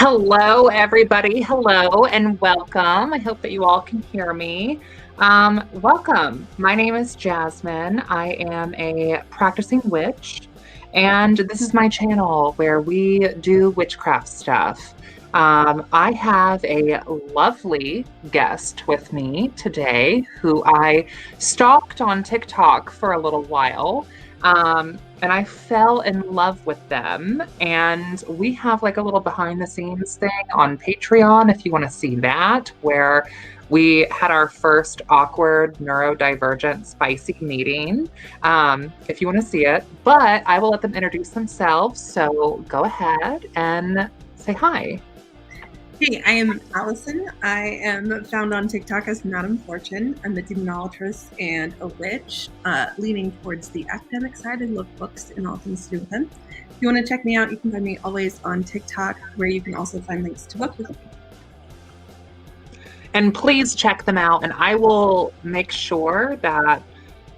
Hello, everybody. Hello and welcome. I hope that you all can hear me. Welcome. My name is Jasmine. I am a practicing witch, and this is my channel where we do witchcraft stuff. I have a lovely guest with me today who I stalked on TikTok for a little while. And I fell in love with them. And we have like a little behind the scenes thing on Patreon if you want to see that, where we had our first awkward neurodivergent spicy meeting. If you want to see it, but I will let them introduce themselves. So go ahead and say hi. Hey, I am Allison. I am found on TikTok as Madam Fortune. I'm a demonologist and a witch, leaning towards the academic side. I love books and all things to do with them. If you want to check me out, you can find me always on TikTok, where you can also find links to book with me. And please check them out, and I will make sure that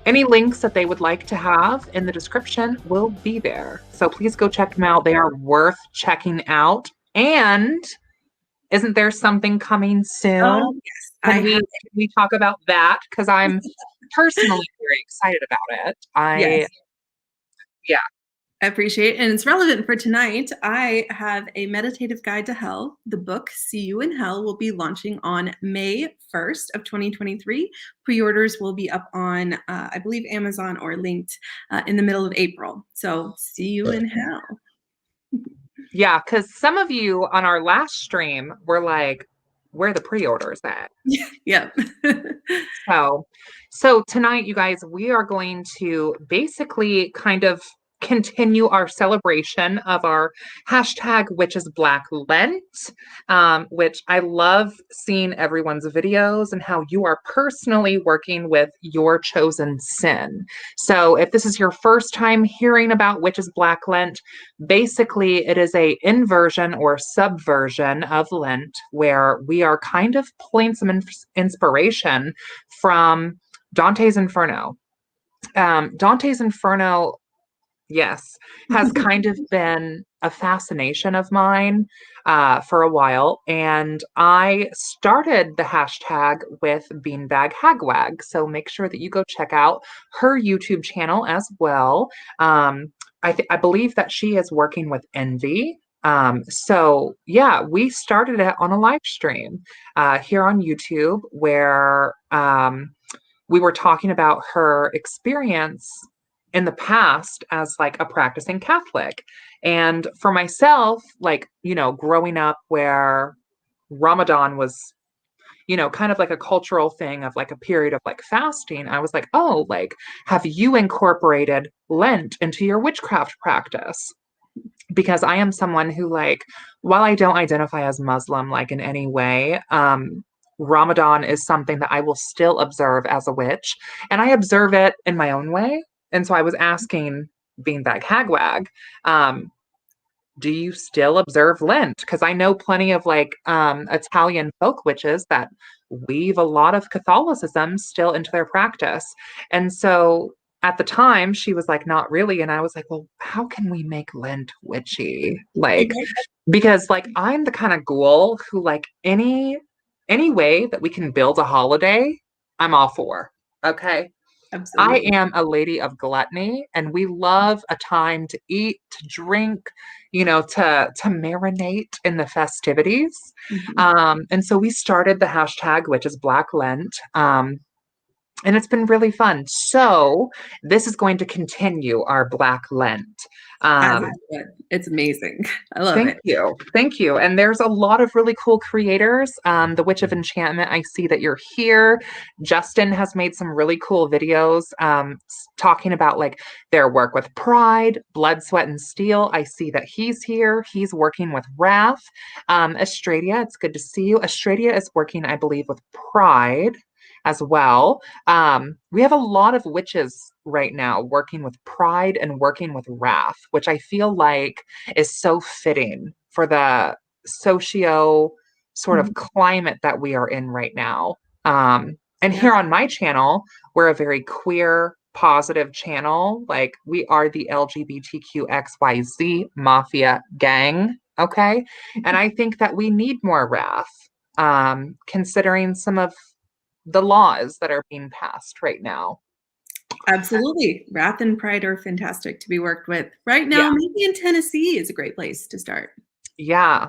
any links that they would like to have in the description will be there. So please go check them out. They are worth checking out. And isn't there something coming soon? Oh, yes. Can we talk about that? Because I'm personally very excited about it. Yes. Yeah. I appreciate it. And it's relevant for tonight. I have a meditative guide to hell. The book See You in Hell will be launching on May 1st of 2023. Pre-orders will be up on, I believe, Amazon or linked in the middle of April. So see you in hell. Yeah, because some of you on our last stream were like, where are the pre-orders at? Yep. So tonight, you guys, we are going to basically kind of continue our celebration of our hashtag Witches Black Lent, which I love seeing everyone's videos and how you are personally working with your chosen sin. So if this is your first time hearing about Witches Black Lent, basically it is a inversion or subversion of Lent where we are kind of pulling some inspiration from Dante's Inferno. Dante's Inferno, yes, has kind of been a fascination of mine for a while. And I started the hashtag with Beanbag Hagwag. So make sure that you go check out her YouTube channel as well. I believe that she is working with Envy. So yeah, we started it on a live stream here on YouTube where we were talking about her experience in the past as like a practicing Catholic. And for myself, like, growing up where Ramadan was, kind of like a cultural thing of like a period of like fasting, I was like, oh, like, have you incorporated Lent into your witchcraft practice? Because I am someone who, like, while I don't identify as Muslim, like in any way, Ramadan is something that I will still observe as a witch, and I observe it in my own way. And so I was asking Beanbag Hagwag, do you still observe Lent? Because I know plenty of like Italian folk witches that weave a lot of Catholicism still into their practice. And so at the time, she was like, not really. And I was like, well, how can we make Lent witchy? Like, because like I'm the kind of ghoul who like any way that we can build a holiday, I'm all for. Okay. Absolutely. I am a lady of gluttony, and we love a time to eat, to drink, to marinate in the festivities. And so we started the hashtag, which is Black Lent. And it's been really fun. So this is going to continue our Black Lent. It's amazing. I love Thank it. you. Thank you. And there's a lot of really cool creators. The Witch of Enchantment, I see that you're here. Justin has made some really cool videos talking about like their work with Pride, Blood, Sweat, and Steel. I see that he's here. He's working with Wrath. Estradia, it's good to see you. Estradia is working, I believe, with Pride as well. We have a lot of witches right now working with Pride and working with Wrath, which I feel like is so fitting for the socio sort of climate that we are in right now. And here on my channel, we're a very queer, positive channel. Like, we are the LGBTQXYZ mafia gang. Okay. And I think that we need more wrath, considering some of the laws that are being passed right now. Absolutely. Wrath and pride are fantastic to be worked with. Right Yeah. now, maybe in Tennessee is a great place to start. Yeah,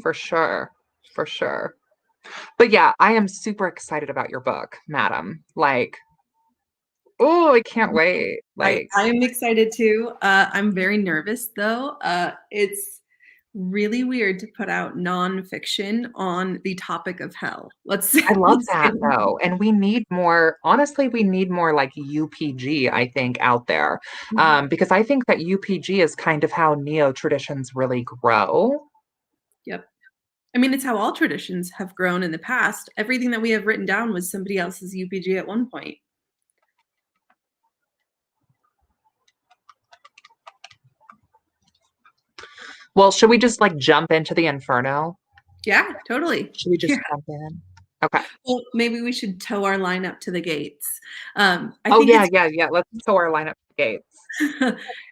for sure. For sure. But yeah, I am super excited about your book, madam. Like, oh, I can't wait. Like, I am excited too. I'm very nervous though. It's really weird to put out nonfiction on the topic of hell. Let's I love let's say that though. And we need more, honestly, we need more like UPG, I think, out there. Mhm. Because I think that UPG is kind of how neo traditions really grow. Yep. I mean, it's how all traditions have grown in the past. Everything that we have written down was somebody else's UPG at one point. Well, should we just like jump into the Inferno? Yeah, totally. Should we Yeah. just jump in? Okay. Well, maybe we should tow our line up to the gates. I Oh think yeah, yeah, yeah. Let's tow our lineup gates.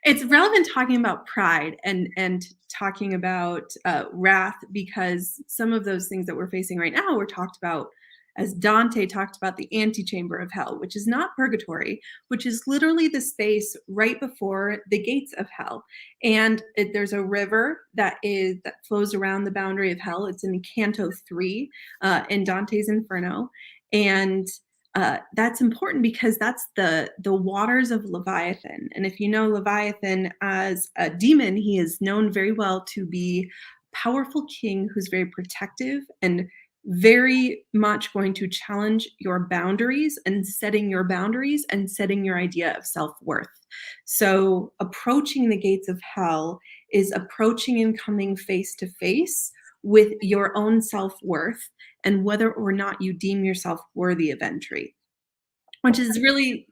it's relevant talking about pride and talking about wrath because some of those things that we're facing right now were talked about as Dante talked about the antechamber of hell, which is not purgatory, which is literally the space right before the gates of hell. And there's a river that flows around the boundary of hell. It's in Canto 3 in Dante's Inferno, and that's important because that's the waters of Leviathan. And if you know Leviathan as a demon, he is known very well to be a powerful king who's very protective and very much going to challenge your boundaries and setting your boundaries and setting your idea of self-worth. So approaching the gates of hell is approaching and coming face to face with your own self-worth and whether or not you deem yourself worthy of entry, which is really,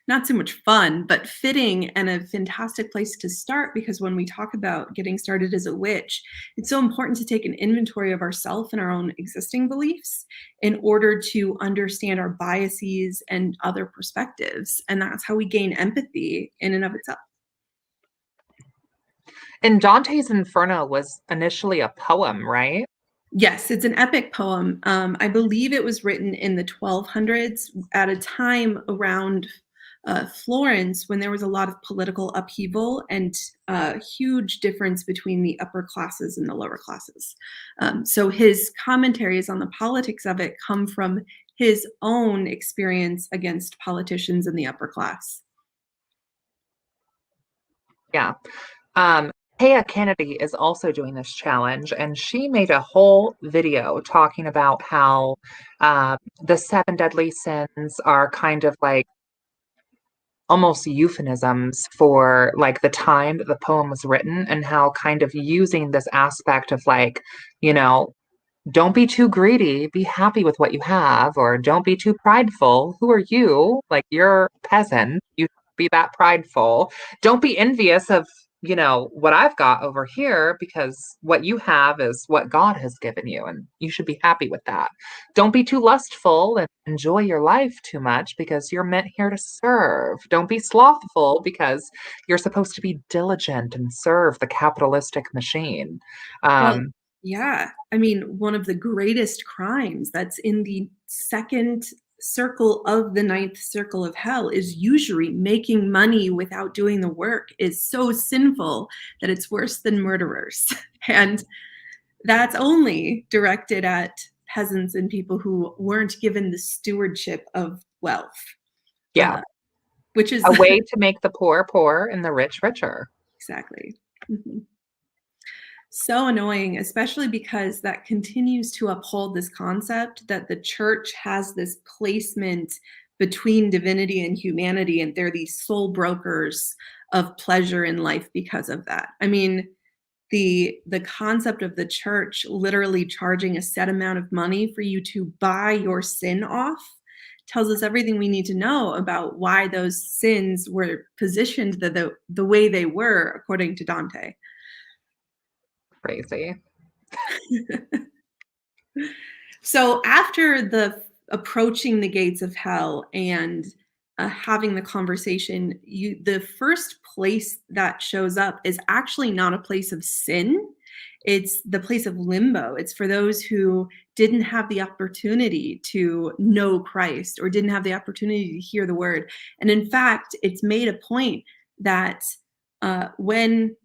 not so much fun, but fitting and a fantastic place to start because when we talk about getting started as a witch, it's so important to take an inventory of ourself and our own existing beliefs in order to understand our biases and other perspectives. And that's how we gain empathy in and of itself. And Dante's Inferno was initially a poem, right? Yes, it's an epic poem. I believe it was written in the 1200s at a time around Florence when there was a lot of political upheaval and a huge difference between the upper classes and the lower classes. So his commentaries on the politics of it come from his own experience against politicians in the upper class. Yeah. Um, Taya Kennedy is also doing this challenge, and she made a whole video talking about how the seven deadly sins are kind of like almost euphemisms for like the time that the poem was written, and how kind of using this aspect of like, you know, don't be too greedy, be happy with what you have, or don't be too prideful. Who are you? Like you're a peasant. You shouldn't be that prideful. Don't be envious of, what I've got over here because what you have is what God has given you and you should be happy with that. Don't be too lustful and enjoy your life too much because you're meant here to serve. Don't be slothful because you're supposed to be diligent and serve the capitalistic machine. Well, Um, yeah. I mean, one of the greatest crimes that's in the second circle of the ninth circle of hell is usury. Making money without doing the work is so sinful that it's worse than murderers. And that's only directed at peasants and people who weren't given the stewardship of wealth, yeah. uh, which is A way to make the poor poor and the rich richer. exactly. Mhm. So annoying, especially because that continues to uphold this concept that the church has this placement between divinity and humanity, and they're these sole brokers of pleasure in life because of that. I mean, the concept of the church literally charging a set amount of money for you to buy your sin off tells us everything we need to know about why those sins were positioned the way they were according to Dante. Crazy. So after the approaching the gates of hell and having the conversation, the first place that shows up is actually not a place of sin. It's the place of limbo. It's for those who didn't have the opportunity to know Christ or didn't have the opportunity to hear the word. And in fact, it's made a point that when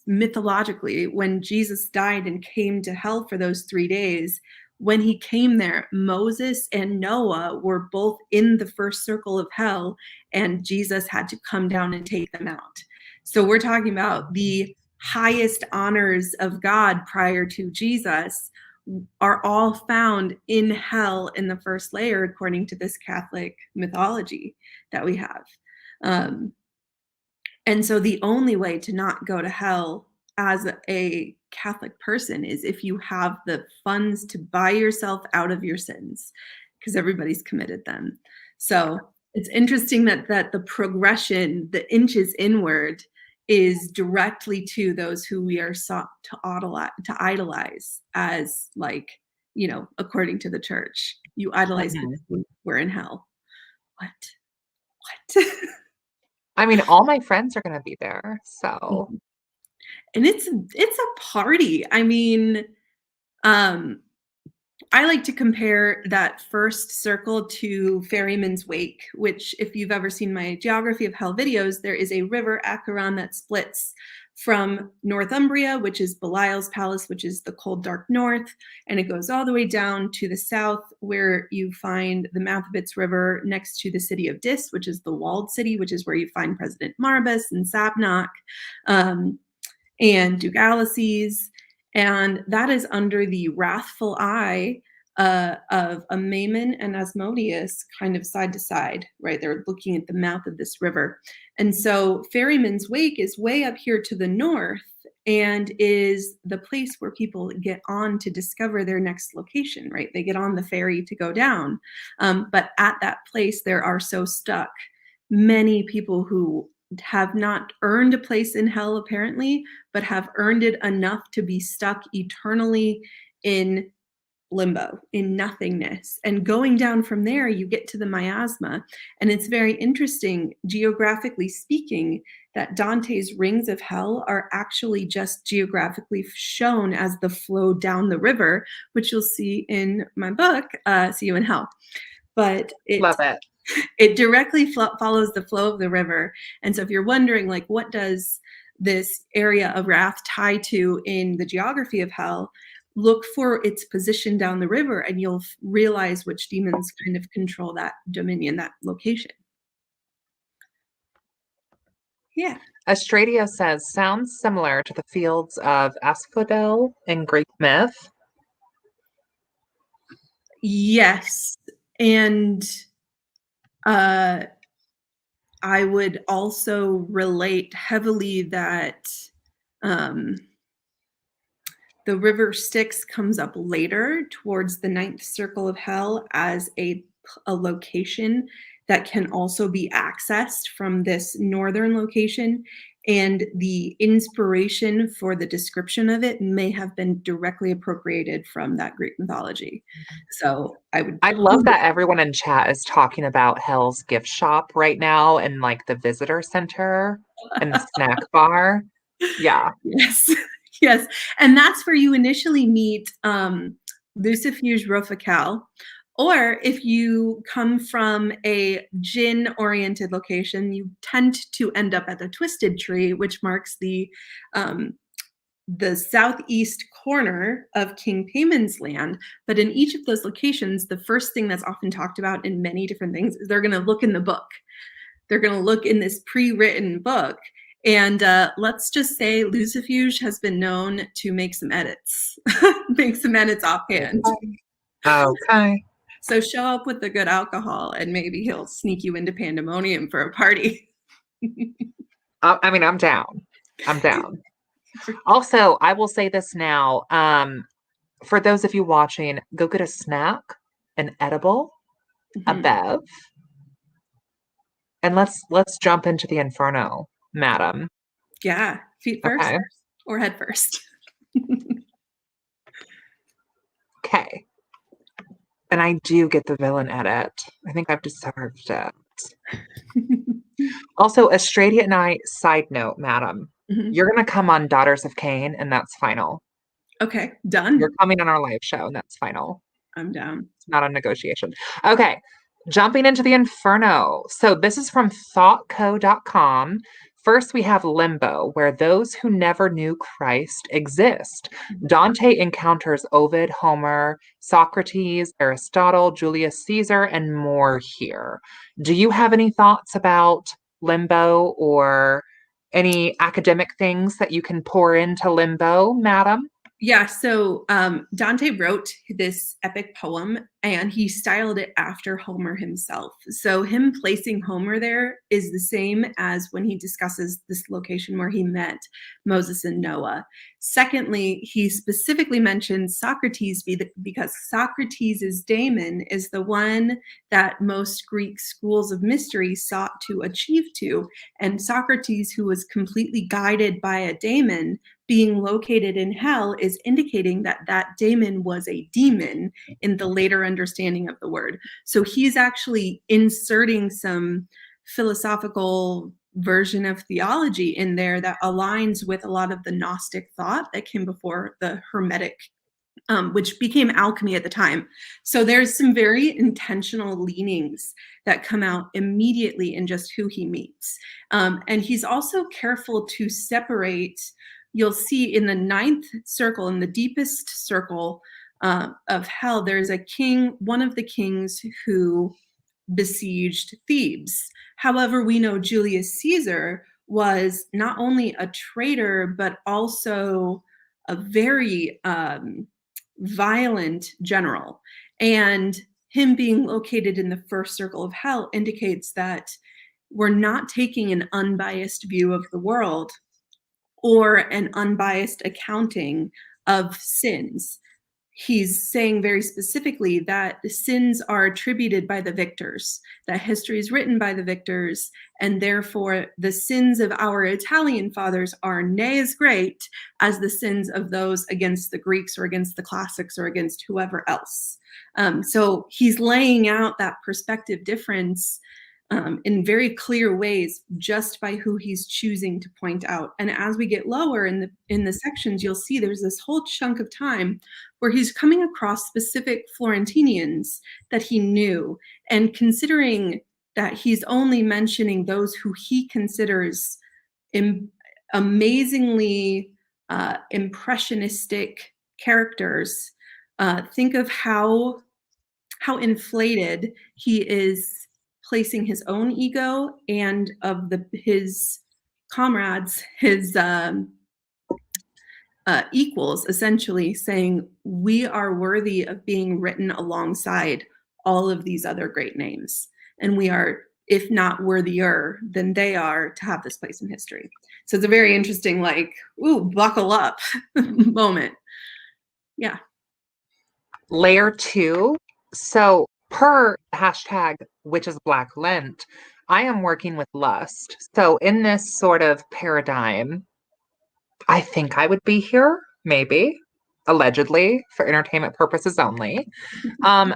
mythologically, when Jesus died and came to hell for those 3 days, when he came there, Moses and Noah were both in the first circle of hell, and Jesus had to come down and take them out. So we're talking about the highest honors of God prior to Jesus are all found in hell in the first layer, according to this Catholic mythology that we have. And so the only way to not go to hell as a Catholic person is if you have the funds to buy yourself out of your sins, because everybody's committed them. So it's interesting that the progression, the inches inward, is directly to those who we are sought to idolize as, like, according to the church. You idolize people who were in hell. What? I mean, all my friends are going to be there, so. And it's a party. I mean, I like to compare that first circle to Ferryman's Wake, which, if you've ever seen my Geography of Hell videos, there is a river, Acheron, that splits from Northumbria, which is Belial's palace, which is the cold, dark north, and it goes all the way down to the south, where you find the mouth of its river next to the city of Dis, which is the walled city, which is where you find President Marbus and Sabnock, and Duke Alaces. And that is under the wrathful eye of Mammon and Asmodeus, kind of side to side, right? They're looking at the mouth of this river. And so Ferryman's Wake is way up here to the north and is the place where people get on to discover their next location, right? They get on the ferry to go down. But at that place, there are so stuck many people who have not earned a place in hell, apparently, but have earned it enough to be stuck eternally in limbo, in nothingness. And going down from there, you get to the miasma. And it's very interesting, geographically speaking, that Dante's rings of hell are actually just geographically shown as the flow down the river, which you'll see in my book, See You in Hell. But Love it. It directly follows the flow of the river. And so if you're wondering, like, what does this area of wrath tie to in the geography of hell, look for its position down the river and you'll realize which demons kind of control that dominion, that location. Yeah. Astradia says, sounds similar to the fields of asphodel in Greek myth. Yes. And I would also relate heavily that the river Styx comes up later towards the 9th circle of hell as a location that can also be accessed from this northern location. And the inspiration for the description of it may have been directly appropriated from that Greek mythology. So I love that everyone in chat is talking about Hell's gift shop right now and like the visitor center and the snack bar. Yeah. Yes. Yes. And that's where you initially meet Lucifuge Rofacal. Or if you come from a Jinn-oriented location, you tend to end up at the Twisted Tree, which marks the southeast corner of King Payman's land. But in each of those locations, the first thing that's often talked about in many different things is they're going to look in the book. They're going to look in this pre-written book. And let's just say Lucifuge has been known to make some edits, offhand. Okay. So show up with the good alcohol and maybe he'll sneak you into pandemonium for a party. I mean, I'm down. I'm down. Also, I will say this now. For those of you watching, go get a snack, an edible, a bev, and let's jump into the Inferno, madam. Yeah, feet first or head first. Okay. And I do get the villain edit. I think I've deserved it. Also, Estradia and I, side note, madam, Mhm. you're going to come on Daughters of Cain, and that's final. Okay, You're done. coming on our live show, and that's final. I'm down. It's not a negotiation. Okay, jumping into the Inferno. So this is from thoughtco.com. First, we have Limbo, where those who never knew Christ exist. Dante encounters Ovid, Homer, Socrates, Aristotle, Julius Caesar, and more here. Do you have any thoughts about Limbo or any academic things that you can pour into Limbo, madam? Yeah, so Dante wrote this epic poem and he styled it after Homer himself. So him placing Homer there is the same as when he discusses this location where he met Moses and Noah. Secondly, he specifically mentions Socrates because Socrates' daemon is the one that most Greek schools of mystery sought to achieve to. And Socrates, who was completely guided by a daemon, being located in hell is indicating that that daemon was a demon in the later understanding of the word. So he's actually inserting some philosophical version of theology in there that aligns with a lot of the Gnostic thought that came before the Hermetic, which became alchemy at the time. So there's some very intentional leanings that come out immediately in just who he meets. And he's also careful to separate. You'll see in the ninth circle, in the deepest circle of hell, there's a king, one of the kings who besieged Thebes. However, we know Julius Caesar was not only a traitor, but also a very violent general. And him being located in the first circle of hell indicates that we're not taking an unbiased view of the world or an unbiased accounting of sins. He's saying very specifically that the sins are attributed by the victors, that history is written by the victors, and therefore the sins of our Italian fathers are nay as great as the sins of those against the Greeks or against the classics or against whoever else. So he's laying out that perspective difference in very clear ways just by who he's choosing to point out. And as we get lower in the sections, you'll see there's this whole chunk of time where he's coming across specific Florentinians that he knew, and considering that he's only mentioning those who he considers amazingly impressionistic characters. Think of how inflated he is placing his own ego and of his comrades, his equals, essentially saying, we are worthy of being written alongside all of these other great names. And we are, if not worthier than they are, to have this place in history. So it's a very interesting, like, ooh, buckle up moment. Yeah. Layer 2. So per hashtag witches black lent, I am working with lust. So in this sort of paradigm, I think I would be here, maybe, allegedly, for entertainment purposes only.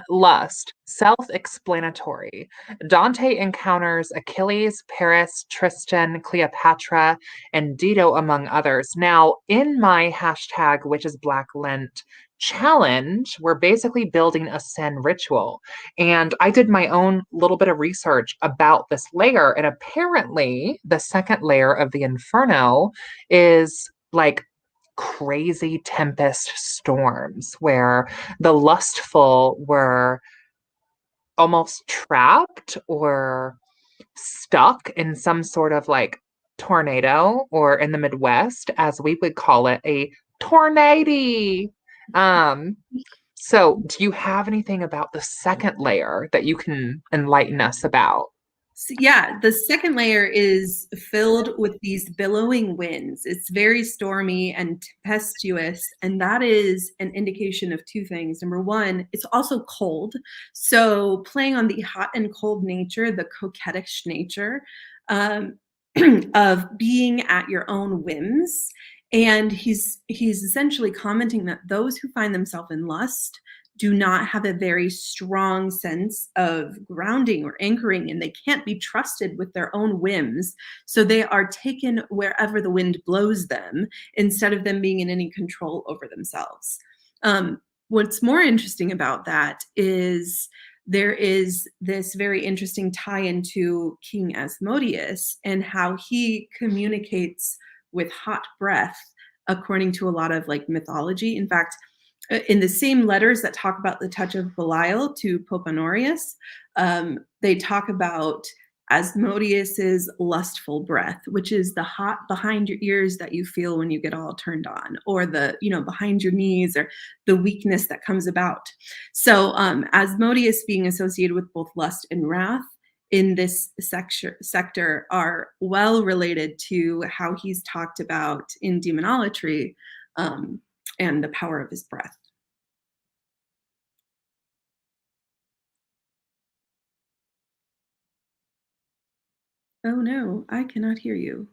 Lust, self-explanatory. Dante encounters Achilles, Paris, Tristan, Cleopatra, and Dido, among others. Now, in my hashtag, which is Black Lent challenge, we're basically building a sin ritual. And I did my own little bit of research about this layer. And apparently, the second layer of the Inferno is like crazy tempest storms where the lustful were almost trapped or stuck in some sort of like tornado, or in the Midwest, as we would call it, a tornado. So do you have anything about the second layer that you can enlighten us about? So yeah, the second layer is filled with these billowing winds. It's very stormy and tempestuous, and that is an indication of two things. Number one, it's also cold. So playing on the hot and cold nature, the coquettish nature um, of being at your own whims. And he's essentially commenting that those who find themselves in lust do not have a very strong sense of grounding or anchoring, and they can't be trusted with their own whims. So they are taken wherever the wind blows them instead of them being in any control over themselves. What's more interesting about that is there is this very interesting tie into King Asmodeus and how he communicates with hot breath, according to a lot of like mythology. In fact, in the same letters that talk about the touch of Belial to Pope Honorius, they talk about Asmodeus's lustful breath, which is the hot behind your ears that you feel when you get all turned on, or the, behind your knees, or the weakness that comes about. So Asmodeus being associated with both lust and wrath in this sector are well related to how he's talked about in demonolatry, and the power of his breath. Oh no, I cannot hear you.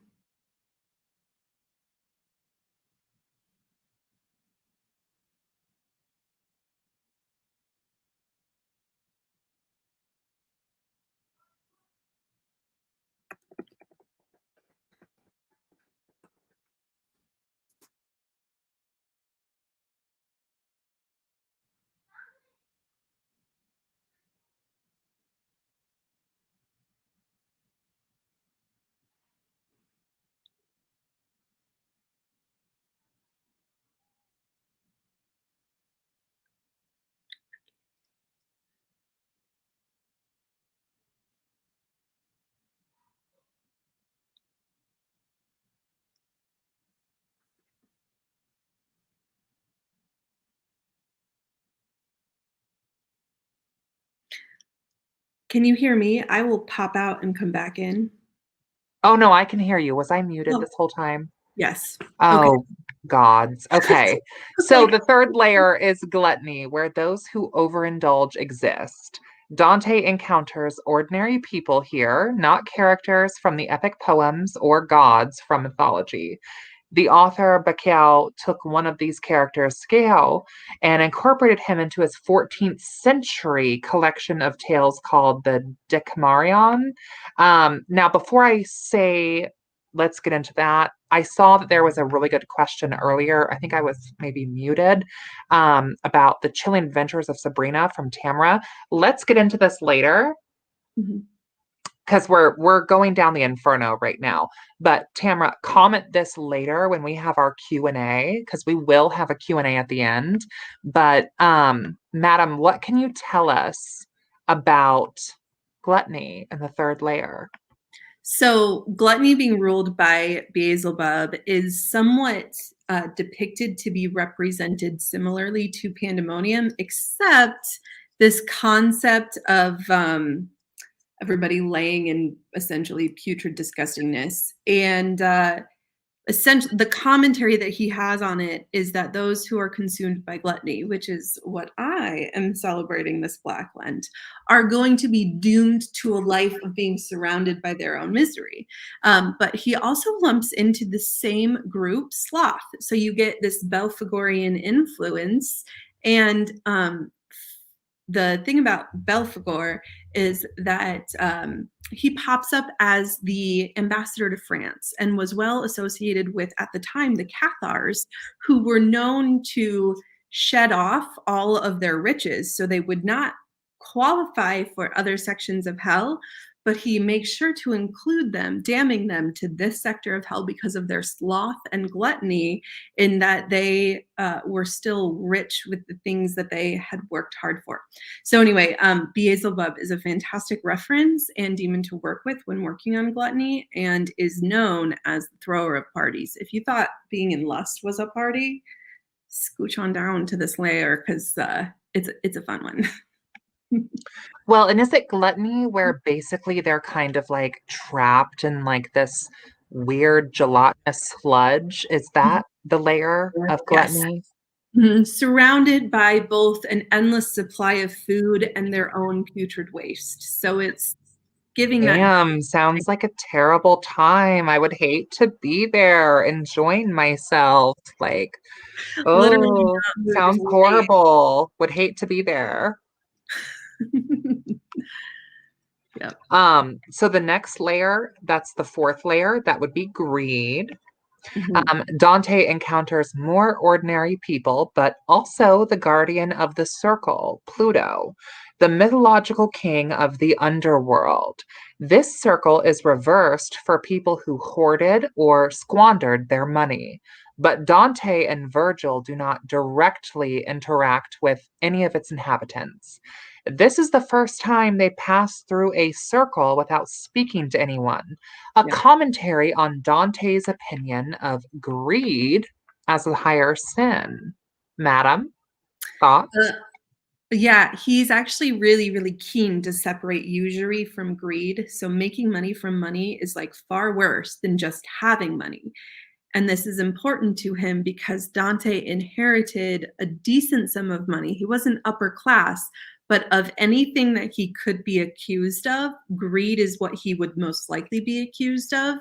Can you hear me? I will pop out and come back in. Oh no, I can hear you. Was I muted Oh, this whole time? yes. Okay. Oh, gods. Okay. So Like, the third layer is gluttony, where those who overindulge exist. Dante encounters ordinary people here, not characters from the epic poems or gods from mythology. The author Bacall took one of these characters, Scale, and incorporated him into his 14th century collection of tales called the Decameron. Now, before I say let's get into that, I saw that there was a really good question earlier. I think I was maybe muted, about the chilling adventures of Sabrina from Tamra. Let's get into this later mhm. because we're going down the Inferno right now. But Tamara, comment this later when we have our Q&A, because we will have a Q&A at the end. But Madam, what can you tell us about gluttony and the third layer? So gluttony being ruled by Beelzebub is somewhat depicted to be represented similarly to pandemonium, except this concept of everybody laying in essentially putrid disgustingness. And essentially the commentary that he has on it is that those who are consumed by gluttony, which is what I am celebrating this Black Lent, are going to be doomed to a life of being surrounded by their own misery. But he also lumps into the same group sloth. So you get this Belphegorian influence. And the thing about Belphegor is that he pops up as the ambassador to France and was well associated with, at the time, the Cathars, who were known to shed off all of their riches so they would not qualify for other sections of hell. But he makes sure to include them, damning them to this sector of hell because of their sloth and gluttony, in that they were still rich with the things that they had worked hard for. So anyway, Beelzebub is a fantastic reference and demon to work with when working on gluttony, and is known as the thrower of parties. If you thought being in lust was a party, scooch on down to this layer, because it's a fun one. Well, and is it gluttony where basically they're kind of like trapped in like this weird gelatinous sludge? Is that the layer of Yes. gluttony? Surrounded by both an endless supply of food and their own putrid waste. So it's giving that Damn, sounds like a terrible time. I would hate to be there enjoying myself. Like, literally oh, not moved sounds away. horrible. Would hate to be there. Yep. So the next layer, that's the fourth layer, that would be greed. Mhm. Dante encounters more ordinary people, but also the guardian of the circle, Pluto, the mythological king of the underworld. This circle is reversed for people who hoarded or squandered their money. But Dante and Virgil do not directly interact with any of its inhabitants. This is the first time they pass through a circle without speaking to anyone, a Yeah. commentary on Dante's opinion of greed as a higher sin. Madam, Uh, thoughts? yeah, he's actually really, really keen to separate usury from greed. So making money from money is like far worse than just having money. And this is important to him because Dante inherited a decent sum of money. He wasn't upper class, but of anything that he could be accused of, greed is what he would most likely be accused of.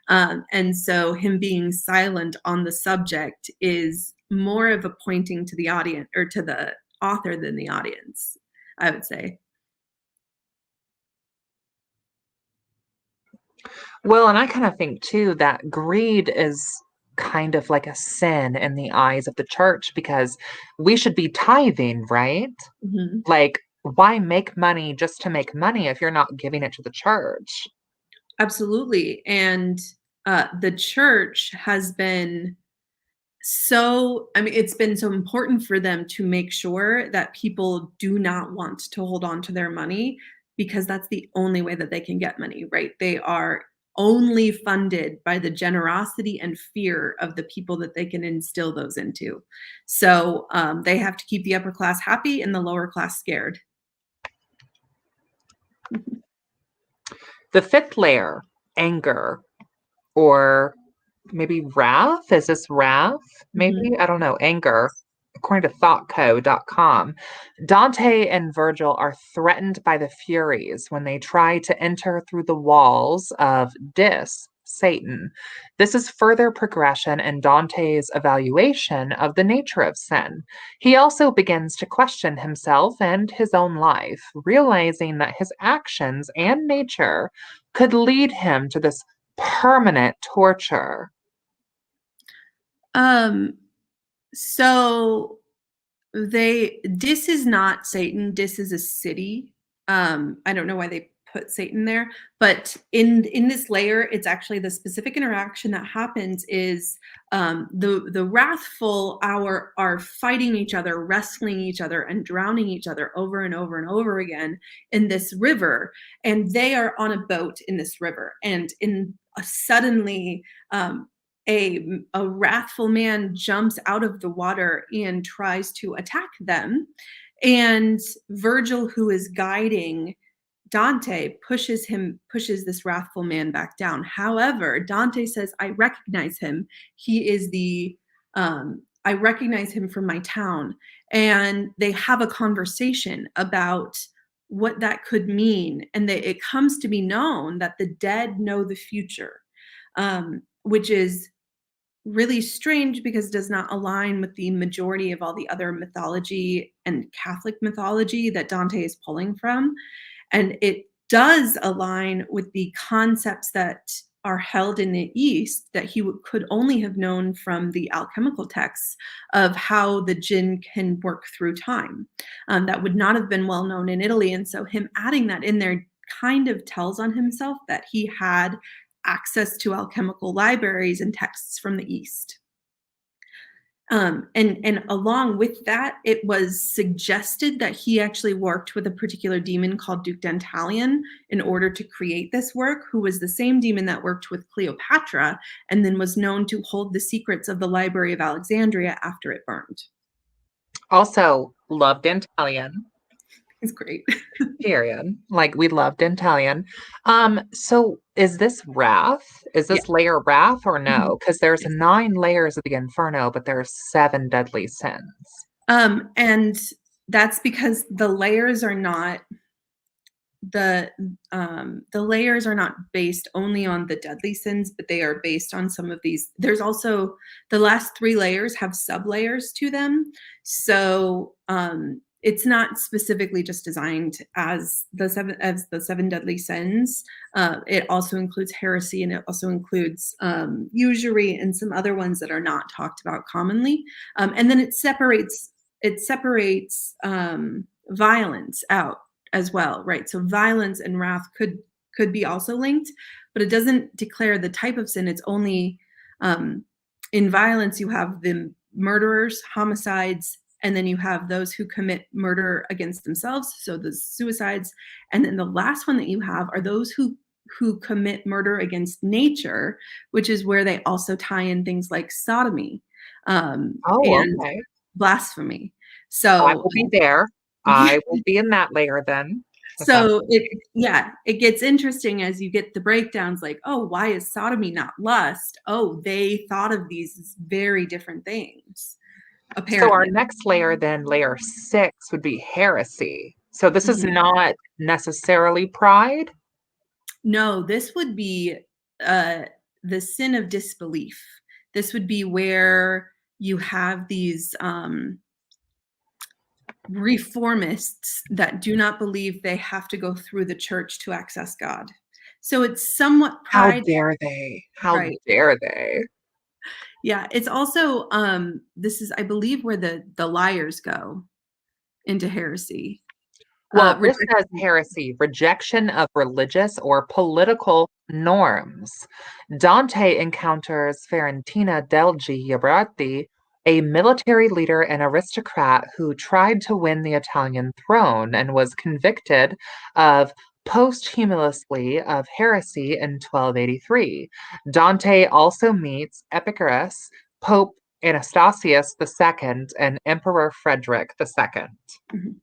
And so him being silent on the subject is more of a pointing to the audience or to the author than the audience, I would say. Well, and I kind of think too that greed is kind of like a sin in the eyes of the church because we should be tithing, right? Mhm. Like, why make money just to make money if you're not giving it to the church? Absolutely. And the church has been so, I mean, it's been so important for them to make sure that people do not want to hold on to their money because that's the only way that they can get money, right? They are only funded by the generosity and fear of the people that they can instill those into. So they have to keep the upper class happy and the lower class scared. The fifth layer, anger, or maybe wrath. Is this wrath? Mhm. Maybe? I don't know. Anger. According to thoughtco.com, Dante and Virgil are threatened by the Furies when they try to enter through the walls of Satan. This is further progression in Dante's evaluation of the nature of sin. He also begins to question himself and his own life, realizing that his actions and nature could lead him to this permanent torture. Um, so this is not Satan, this is a city. I don't know why they put Satan there, but in this layer, it's actually the specific interaction that happens is the wrathful are fighting each other, wrestling each other, and drowning each other over and over and over again in this river, and they are on a boat in this river, and suddenly a wrathful man jumps out of the water and tries to attack them. And Virgil, who is guiding Dante, pushes this wrathful man back down. However, Dante says, I recognize him. He is I recognize him from my town. And they have a conversation about what that could mean. And it comes to be known that the dead know the future, which is really strange because it does not align with the majority of all the other mythology and Catholic mythology that Dante is pulling from. And it does align with the concepts that are held in the East that he could only have known from the alchemical texts of how the jinn can work through time. That would not have been well known in Italy. And so him adding that in there kind of tells on himself that he had access to alchemical libraries and texts from the East. And along with that, it was suggested that he actually worked with a particular demon called Duke Dantalion in order to create this work, who was the same demon that worked with Cleopatra and then was known to hold the secrets of the Library of Alexandria after it burned. Also, loved Italian. It's great. Period. Like we loved Italian. So is this wrath? Is Yeah. this layer wrath or Mhm. no? Because there's Yes. 9 layers of the Inferno, but there's 7 deadly sins. And that's because the layers are not the layers are not based only on the deadly sins, but they are based on some of these. There's also the last 3 layers have sub layers to them. So it's not specifically just designed as the 7 deadly sins. It also includes heresy, and it also includes usury and some other ones that are not talked about commonly. And then it separates violence out as well, right? So violence and wrath could be also linked, but it doesn't declare the type of sin. It's only in violence you have the murderers, homicides, and then you have those who commit murder against themselves, so the suicides. And then the last one that you have are those who commit murder against nature, which is where they also tie in things like sodomy Oh, and okay. blasphemy. I So will be there. yeah, I will be in that layer then. If that's so it gets interesting as you get the breakdowns, like, oh, why is sodomy not lust? Oh, they thought of these as very different things, so our apparently. next layer then, layer 6, would be heresy. So this is Mhm. not necessarily pride. No, this would be uh, the sin of disbelief. This would be where you have these reformists that do not believe they have to go through the church to access God. So it's somewhat How pride, dare they? How right? dare they? Yeah, it's also this is, I believe, where the liars go into heresy. Well, this says Rejection. heresy, rejection of religious or political norms. Dante encounters Fiorentina degli Ghiberti, a military leader and aristocrat who tried to win the Italian throne and was convicted of posthumously of heresy in 1283. Dante also meets Epicurus, Pope Anastasius II, and Emperor Frederick II. Mhm.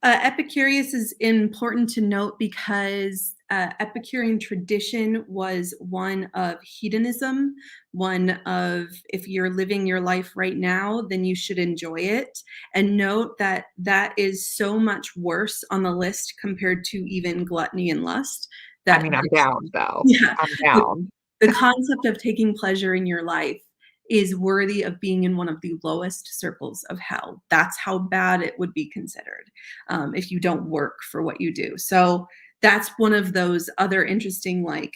Epicurus is important to note because Epicurean tradition was one of hedonism, one of, if you're living your life right now, then you should enjoy it. And note that that is so much worse on the list compared to even gluttony and lust. I That mean, I'm down though. yeah, I'm the, down. the concept of taking pleasure in your life is worthy of being in one of the lowest circles of hell. That's how bad it would be considered if you don't work for what you do. So that's one of those other interesting, like,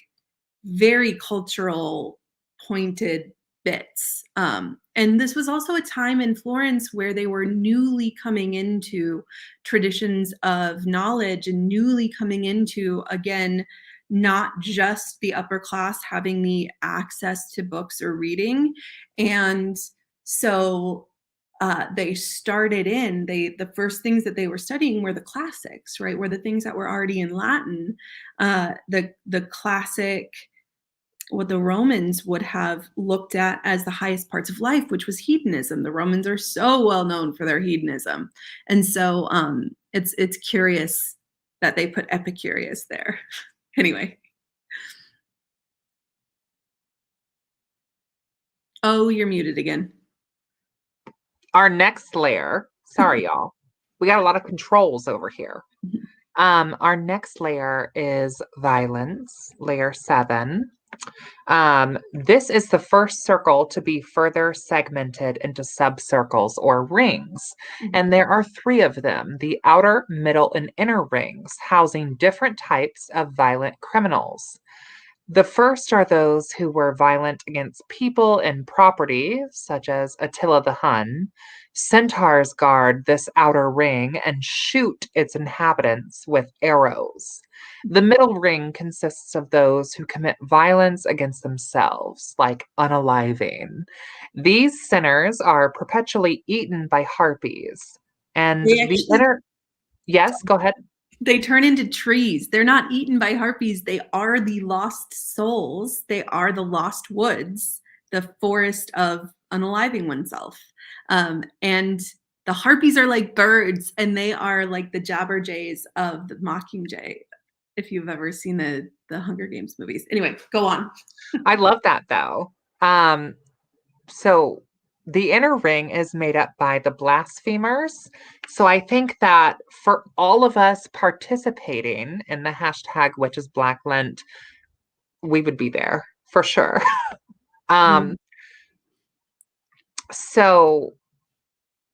very cultural pointed bits. And this was also a time in Florence where they were newly coming into traditions of knowledge and newly coming into, again, not just the upper class having the access to books or reading. And so they started in, the first things that they were studying were the classics, right? Were the things that were already in Latin, the classic, what the Romans would have looked at as the highest parts of life, which was hedonism. The Romans are so well known for their hedonism. And so it's curious that they put Epicurus there. Anyway. Oh, you're muted again. Our next layer, sorry, y'all. We got a lot of controls over here. Our next layer is violence, layer 7. This is the first circle to be further segmented into subcircles or rings. And there are 3 of them, the outer, middle, and inner rings, housing different types of violent criminals. The first are those who were violent against people and property, such as Attila the Hun. Centaurs guard this outer ring and shoot its inhabitants with arrows. The middle ring consists of those who commit violence against themselves, like unaliving. These sinners are perpetually eaten by harpies. And They the actually inner, yes, go ahead. they turn into trees. They're not eaten by harpies. They are the lost souls. They are the lost woods, the forest of unaliving oneself. And the harpies are like birds, and they are like the jabberjays of the mockingjay. If you've ever seen the Hunger Games movies. Anyway, go on. I love that though. So the inner ring is made up by the blasphemers. So I think that for all of us participating in the hashtag Witches Black Lent, we would be there for sure. Mm. um, so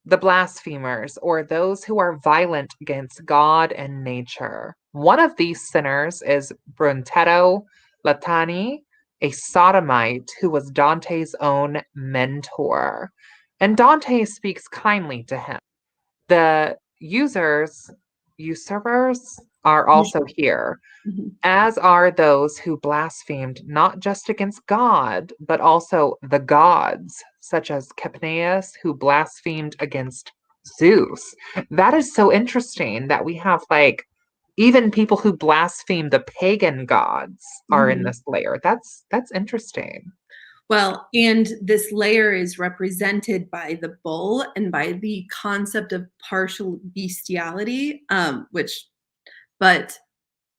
the blasphemers, or those who are violent against God and nature. One of these sinners is Bruntetto Latani, a sodomite who was Dante's own mentor. And Dante speaks kindly to him. The usurers are Yeah. also here, Mhm. as are those who blasphemed not just against God, but also the gods, such as Capneus, who blasphemed against Zeus. That is so interesting that we have like even people who blaspheme the pagan gods are in Mhm. this layer. That's interesting. Well, and this layer is represented by the bull and by the concept of partial bestiality, but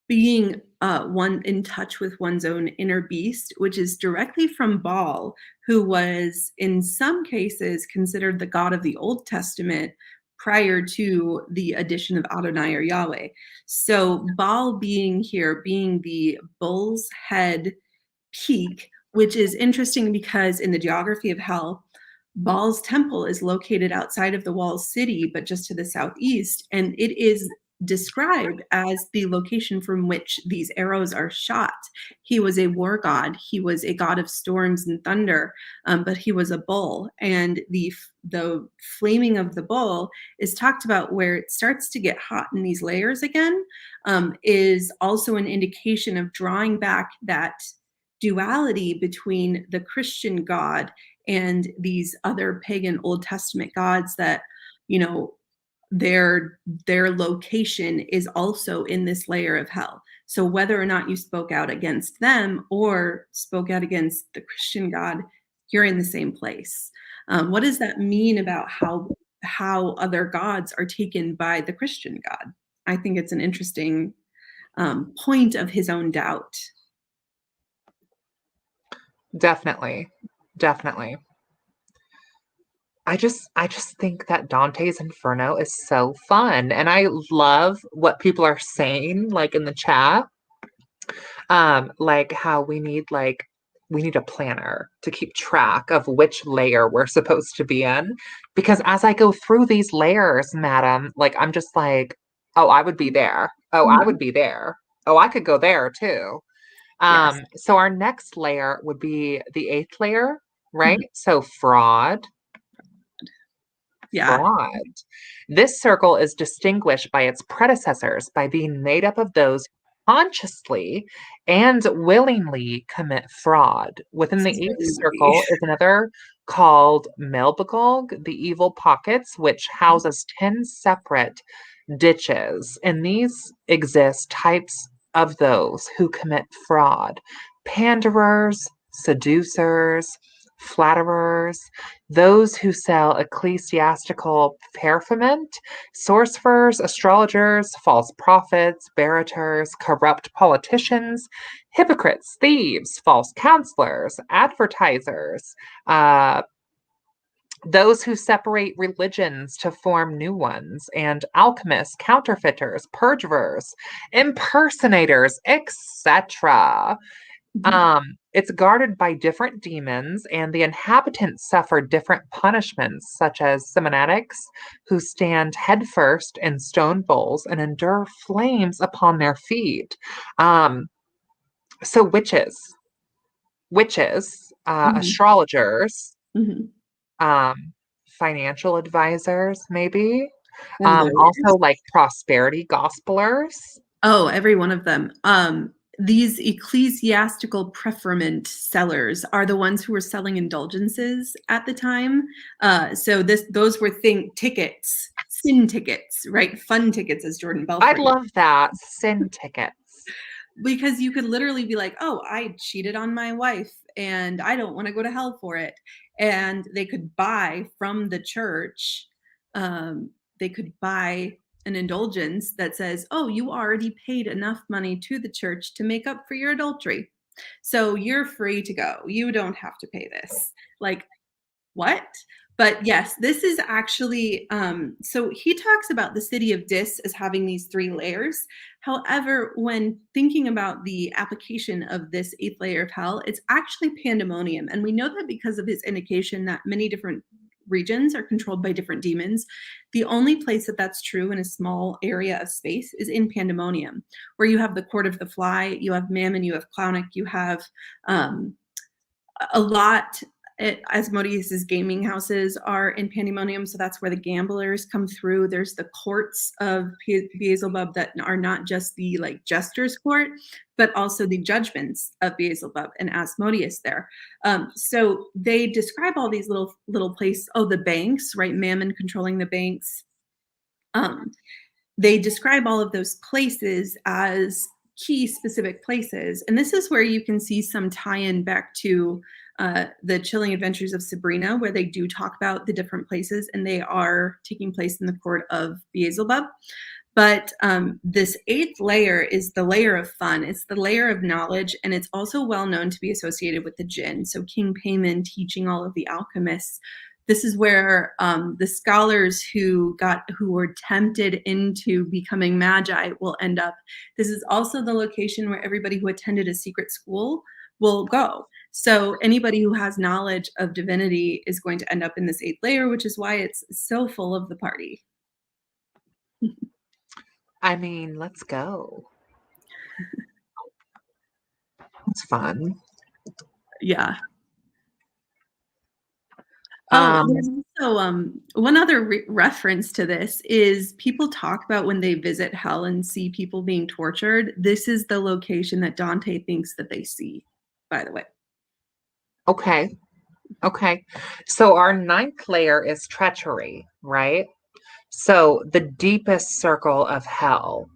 being one in touch with one's own inner beast, which is directly from Baal, who was in some cases considered the God of the Old Testament prior to the addition of Adonai or Yahweh. So Baal being here, being the bull's head peak, which is interesting because in the geography of hell, Baal's temple is located outside of the walled city, but just to the southeast, and it is described as the location from which these arrows are shot. He was a war god. He was a god of storms and thunder, but he was a bull, and the flaming of the bull is talked about where it starts to get hot in these layers again. Is also an indication of drawing back that duality between the Christian God and these other pagan Old Testament gods that, you know, their location is also in this layer of hell. So whether or not you spoke out against them or spoke out against the Christian God, you're in the same place. What does that mean about how other gods are taken by the Christian God? I think it's an interesting point of his own doubt. Definitely. Definitely. I just think that Dante's Inferno is so fun, and I love what people are saying like in the chat, like how we need a planner to keep track of which layer we're supposed to be in, because as I go through these layers, madam, like I'm just like, oh, I would be there. Oh, I would Mhm. be there. Oh, I could go there too. Yes. So our next layer would be the eighth layer, right? Mhm. So fraud. Yeah. Fraud. This circle is distinguished by its predecessors by being made up of those who consciously and willingly commit fraud. Within the eighth So circle is another called Melbagog, the evil pockets, which houses 10 separate ditches. In these exist types of those who commit fraud: panderers, seducers, flatterers, those who sell ecclesiastical preferment, sorcerers, astrologers, false prophets, barrators, corrupt politicians, hypocrites, thieves, false counselors, advertisers, those who separate religions to form new ones, and alchemists, counterfeiters, perjurers, impersonators, etc. Mhm. It's guarded by different demons, and the inhabitants suffer different punishments, such as semantics, who stand headfirst in stone bowls and endure flames upon their feet. Um, so witches, Mhm. astrologers, Mhm. um, financial advisors, maybe. And Also, lawyers. like prosperity gospelers. Oh, every one of them. These ecclesiastical preferment sellers are the ones who were selling indulgences at the time. So those were tickets, sin tickets, right? Fun tickets, as Jordan I Belfort. love that. Sin tickets. Because you could literally be like, oh, I cheated on my wife and I don't want to go to hell for it. And they could buy from the church, they could buy an indulgence that says, oh, you already paid enough money to the church to make up for your adultery. So you're free to go. You don't have to pay this. Like, what? But yes, this is actually, so he talks about the city of Dis as having these 3 layers. However, when thinking about the application of this 8th layer of hell, it's actually pandemonium. And we know that because of his indication that many different regions are controlled by different demons. The only place that that's true in a small area of space is in pandemonium, where you have the court of the fly, you have Mammon, you have Clownic, you have um, a lot. Asmodeus's gaming houses are in pandemonium, so that's where the gamblers come through. There's the courts of Beelzebub that are not just the like jester's court, but also the judgments of Beelzebub and Asmodeus there. So they describe all these little places. Oh, the banks, right? Mammon controlling the banks. They describe all of those places as key specific places, and this is where you can see some tie-in back to the Chilling Adventures of Sabrina, where they do talk about the different places, and they are taking place in the court of Beelzebub. But this 8th layer is the layer of fun. It's the layer of knowledge, and it's also well known to be associated with the jinn. So King Payman teaching all of the alchemists. This is where the scholars who were tempted into becoming magi will end up. This is also the location where everybody who attended a secret school will go. So anybody who has knowledge of divinity is going to end up in this 8th layer, which is why it's so full of the party. I mean, let's go. It's fun. Yeah. There's also one other reference to this is people talk about when they visit hell and see people being tortured. This is the location that Dante thinks that they see, by the way. Okay. So our 9th layer is treachery, right? So the deepest circle of hell,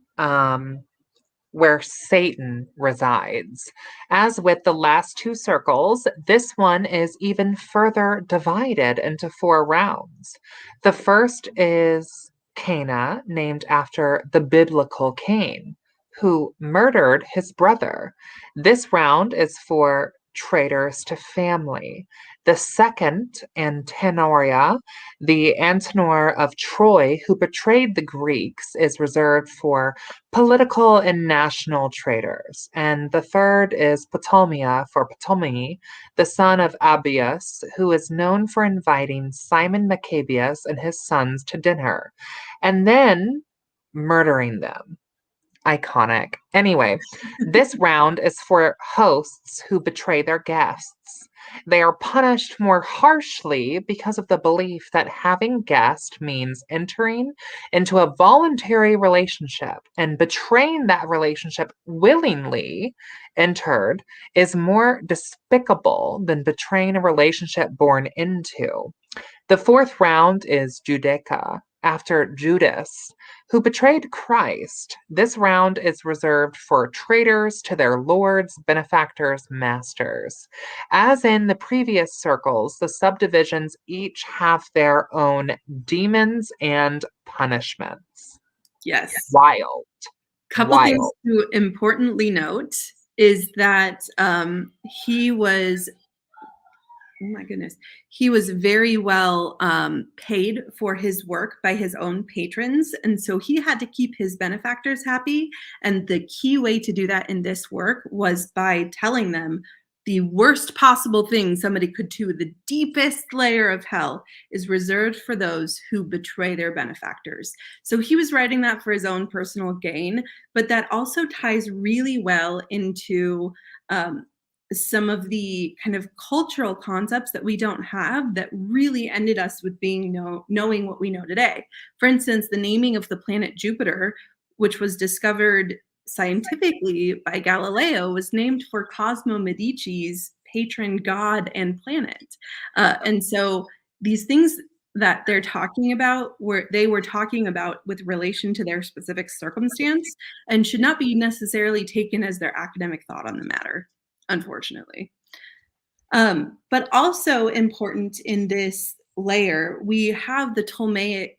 where Satan resides. As with the last 2 circles, this one is even further divided into 4 rounds. The first is Cana, named after the biblical Cain, who murdered his brother. This round is for traitors to family. The second, Antenoria, the Antenor of Troy, who betrayed the Greeks, is reserved for political and national traitors. And the third is Ptolemy for Ptolemy, the son of Abius, who is known for inviting Simon Maccabeus and his sons to dinner, and then murdering them. Iconic. Anyway, this round is for hosts who betray their guests. They are punished more harshly because of the belief that having guests means entering into a voluntary relationship, and betraying that relationship willingly entered is more despicable than betraying a relationship born into. The 4th round is Judaica, after Judas, who betrayed Christ. This round is reserved for traitors to their lords, benefactors, masters. As in the previous circles, the subdivisions each have their own demons and punishments. Yes. Wild. Couple things to importantly note is that he was, oh my goodness, he was very well paid for his work by his own patrons. And so he had to keep his benefactors happy. And the key way to do that in this work was by telling them the worst possible thing somebody could do. The deepest layer of hell is reserved for those who betray their benefactors. So he was writing that for his own personal gain, but that also ties really well into some of the kind of cultural concepts that we don't have that really ended us with knowing what we know today. For instance, the naming of the planet Jupiter, which was discovered scientifically by Galileo, was named for Cosmo Medici's patron god and planet. And so these things that they're talking about they were talking about with relation to their specific circumstance and should not be necessarily taken as their academic thought on the matter, unfortunately. But also important in this layer, we have the Ptolemaic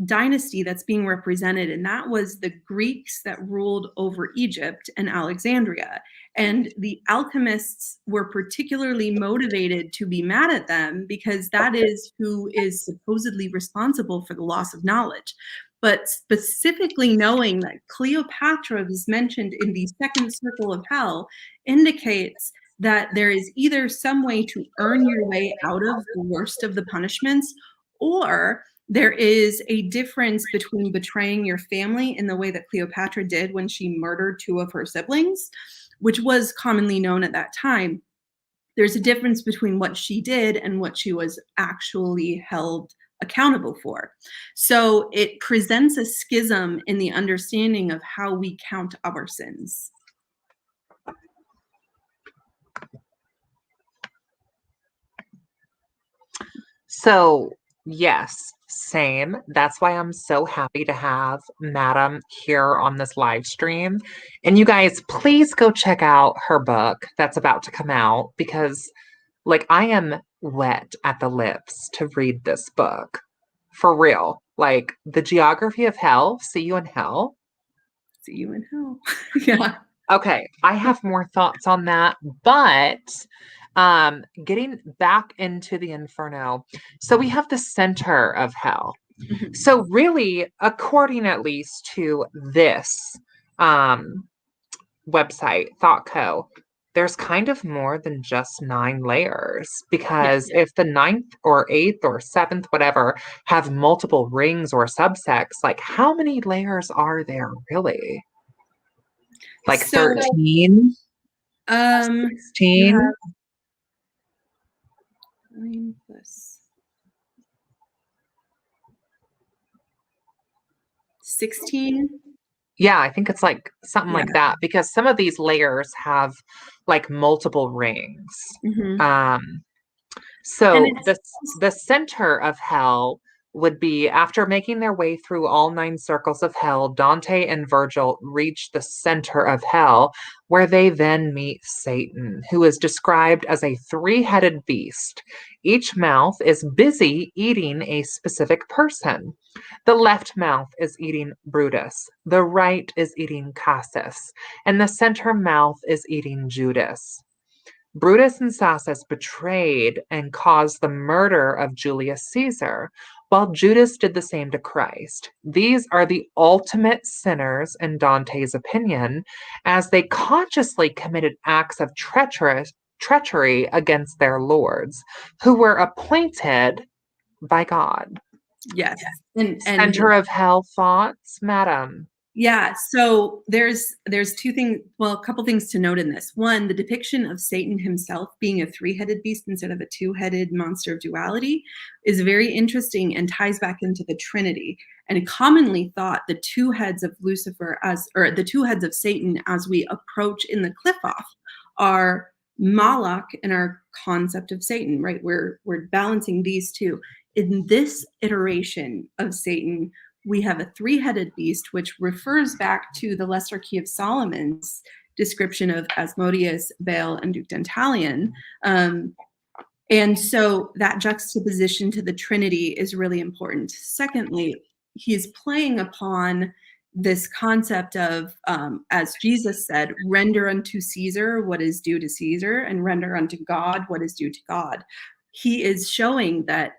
dynasty that's being represented, and that was the Greeks that ruled over Egypt and Alexandria. And the alchemists were particularly motivated to be mad at them because that is who is supposedly responsible for the loss of knowledge. But specifically knowing that Cleopatra is mentioned in the second circle of hell indicates that there is either some way to earn your way out of the worst of the punishments, or there is a difference between betraying your family in the way that Cleopatra did when she murdered two of her siblings, which was commonly known at that time. There's a difference between what she did and what she was actually held accountable for. So it presents a schism in the understanding of how we count our sins. So, yes, same. That's why I'm so happy to have Madam here on this live stream. And you guys, please go check out her book that's about to come out because, like, I am wet at the lips to read this book. For real. Like, The Geography of Hell, See You in Hell. See you in hell. Yeah. Okay, I have more thoughts on that, but getting back into the Inferno. So we have the center of hell. Mhm. So really, according at least to this website, ThoughtCo, there's kind of more than just 9 layers because if the 9th or 8th or 7th, whatever, have multiple rings or subsects, like how many layers are there really? Like So, 13? you 16? have 9 plus 16. Yeah, I think it's like something Yeah. like that because some of these layers have like multiple rings. Mhm. So And the center of hell would be after making their way through all 9 circles of hell, Dante and Virgil reach the center of hell, where they then meet Satan, who is described as a 3-headed beast. Each mouth is busy eating a specific person. The left mouth is eating Brutus, the right is eating Cassus, and the center mouth is eating Judas. Brutus and Cassus betrayed and caused the murder of Julius Caesar, while Judas did the same to Christ. These are the ultimate sinners, in Dante's opinion, as they consciously committed acts of treachery against their lords, who were appointed by God. yes. And Center of hell thoughts, madam. yeah, so there's 2 things, well, a couple things to note in this. One, the depiction of Satan himself being a 3-headed beast instead of a 2-headed monster of duality is very interesting and ties back into the Trinity. And commonly thought the 2 heads of Lucifer or the 2 heads of Satan as we approach in the cliff off are Moloch and our concept of Satan, right? We're balancing these two. In this iteration of Satan, we have a 3-headed beast, which refers back to the Lesser Key of Solomon's description of Asmodeus, Baal, and Duke Dantalion. And so that juxtaposition to the Trinity is really important. Secondly, he's playing upon this concept of, as Jesus said, render unto Caesar what is due to Caesar, and render unto God what is due to God. He is showing that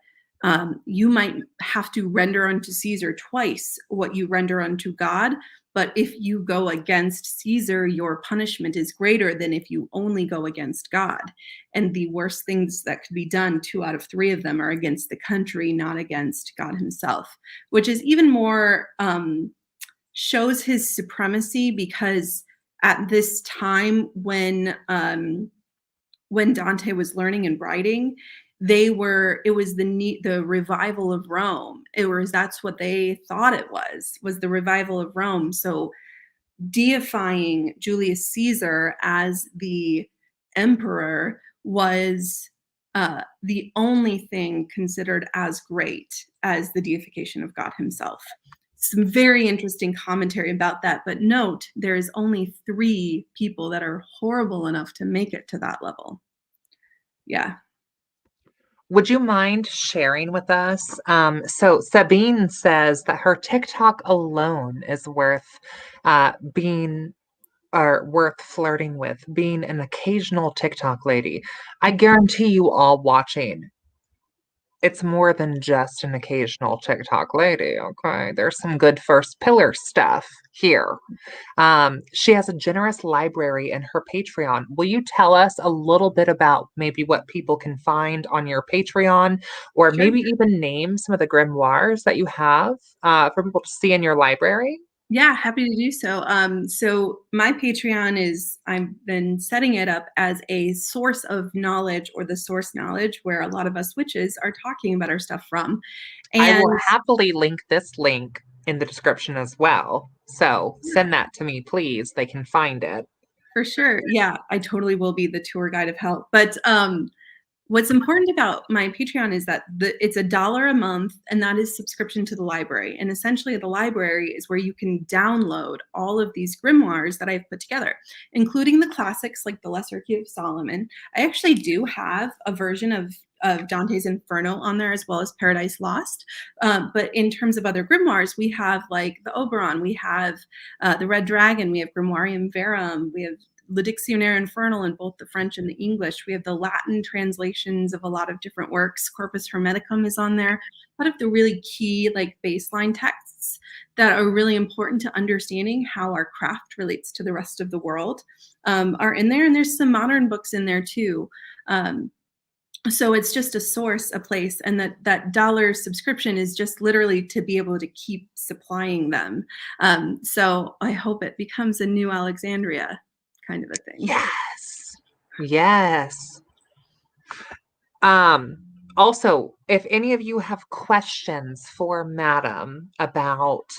you might have to render unto Caesar twice what you render unto God. But if you go against Caesar, your punishment is greater than if you only go against God. And the worst things that could be done, 2 out of 3 of them, are against the country, not against God himself, which is even more, shows his supremacy, because at this time when Dante was learning and writing, it was the revival of Rome. That's what they thought it was the revival of Rome. So deifying Julius Caesar as the emperor was the only thing considered as great as the deification of God himself. Some very interesting commentary about that, but note there is only 3 people that are horrible enough to make it to that level. Yeah. Would you mind sharing with us? So Sabine says that her TikTok alone is worth being are worth flirting with, being an occasional TikTok lady. I guarantee you all watching, it's more than just an occasional TikTok lady, okay? There's some good first pillar stuff here. She has a generous library in her Patreon. Will you tell us a little bit about maybe what people can find on your Patreon, or Sure. maybe even name some of the grimoires that you have for people to see in your library? Yeah, happy to do so. So my Patreon is, I've been setting it up as a source of knowledge, or the source knowledge where a lot of us witches are talking about our stuff from. I will And happily link this link in the description as well. So send that to me, please. They can find it. for sure, yeah, I totally will be the tour guide of hell. But what's important about my Patreon is that it's $1 a month, and that is subscription to the library. And essentially, the library is where you can download all of these grimoires that I've put together, including the classics like the Lesser Key of Solomon. I actually do have a version of Dante's Inferno on there, as well as Paradise Lost. But in terms of other grimoires, we have like the Oberon, we have the Red Dragon, we have Grimoirium Verum, we have Le Dictionnaire Infernal in both the French and the English. We have the Latin translations of a lot of different works. Corpus Hermeticum is on there. A lot of the really key like baseline texts that are really important to understanding how our craft relates to the rest of the world are in there. And there's some modern books in there too. So it's just a source, a place, and that dollar subscription is just literally to be able to keep supplying them. So I hope it becomes a new Alexandria kind of a thing. Yes. Yes. Also, if any of you have questions for Madam about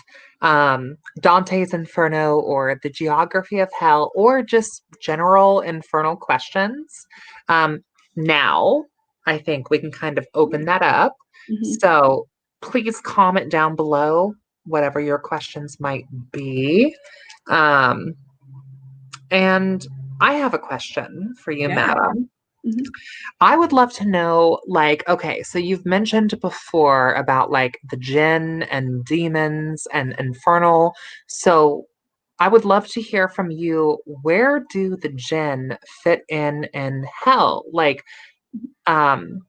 Dante's Inferno or the geography of hell, or just general infernal questions, now I think we can kind of open that up. Mhm. So please comment down below whatever your questions might be. And I have a question for you, Yeah. Madam. Mhm. I would love to know, like, okay, so you've mentioned before about like the jinn and demons and infernal. So I would love to hear from you, where do the jinn fit in hell? Like, um,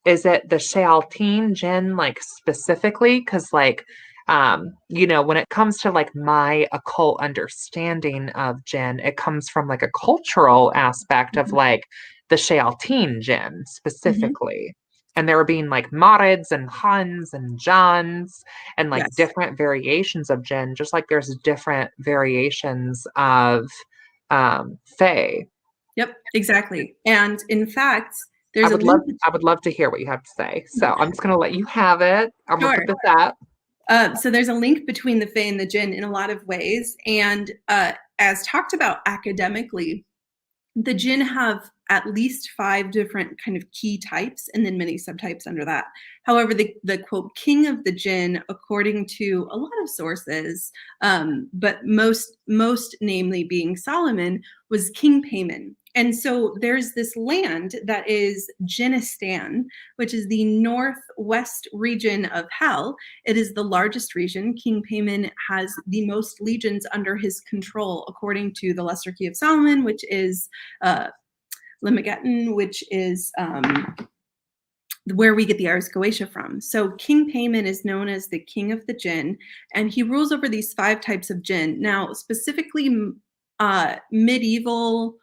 is it the Shayateen jinn, like specifically? Because like, when it comes to like my occult understanding of jinn, it comes from like a cultural aspect of Mhm. like the Shayateen jinn Mhm. specifically. And there were being like Marids and Huns and Johns and like Yes. different variations of jinn, just like there's different variations of Fae. Yep, exactly. And in fact, I there's a would love link. I would love to hear what you have to say. So I'm just gonna let you have it. I'm gonna put Sure. this up. So there's a link between the Fae and the Jinn in a lot of ways. And as talked about academically, the Jinn have at least 5 different kind of key types, and then many subtypes under that. However, the quote king of the Jinn, according to a lot of sources, but most namely being Solomon, was King Payman. And so there's this land that is Jinnistan, which is the northwest region of hell. It is the largest region. King Payman has the most legions under his control, according to the Lesser Key of Solomon, which is Limigeddon, which is where we get the Ars Goetia from. So King Payman is known as the king of the jinn, and he rules over these 5 types of jinn. Now, specifically, medieval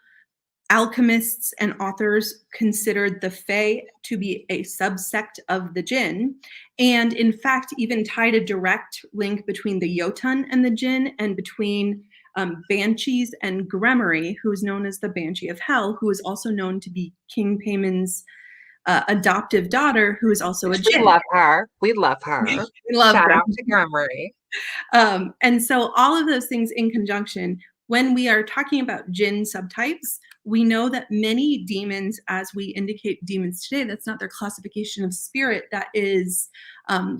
alchemists and authors considered the Fae to be a subsect of the jinn, and in fact, even tied a direct link between the Jotun and the jinn, and between banshees and Covenry, who is known as the Banshee of Hell, who is also known to be King Payman's adoptive daughter, who is also a Which we jinn. love her. We love her. We love Shout her. out to Covenry. And so all of those things in conjunction, when we are talking about jinn subtypes, we know that many demons, as we indicate demons today, that's not their classification of spirit, that is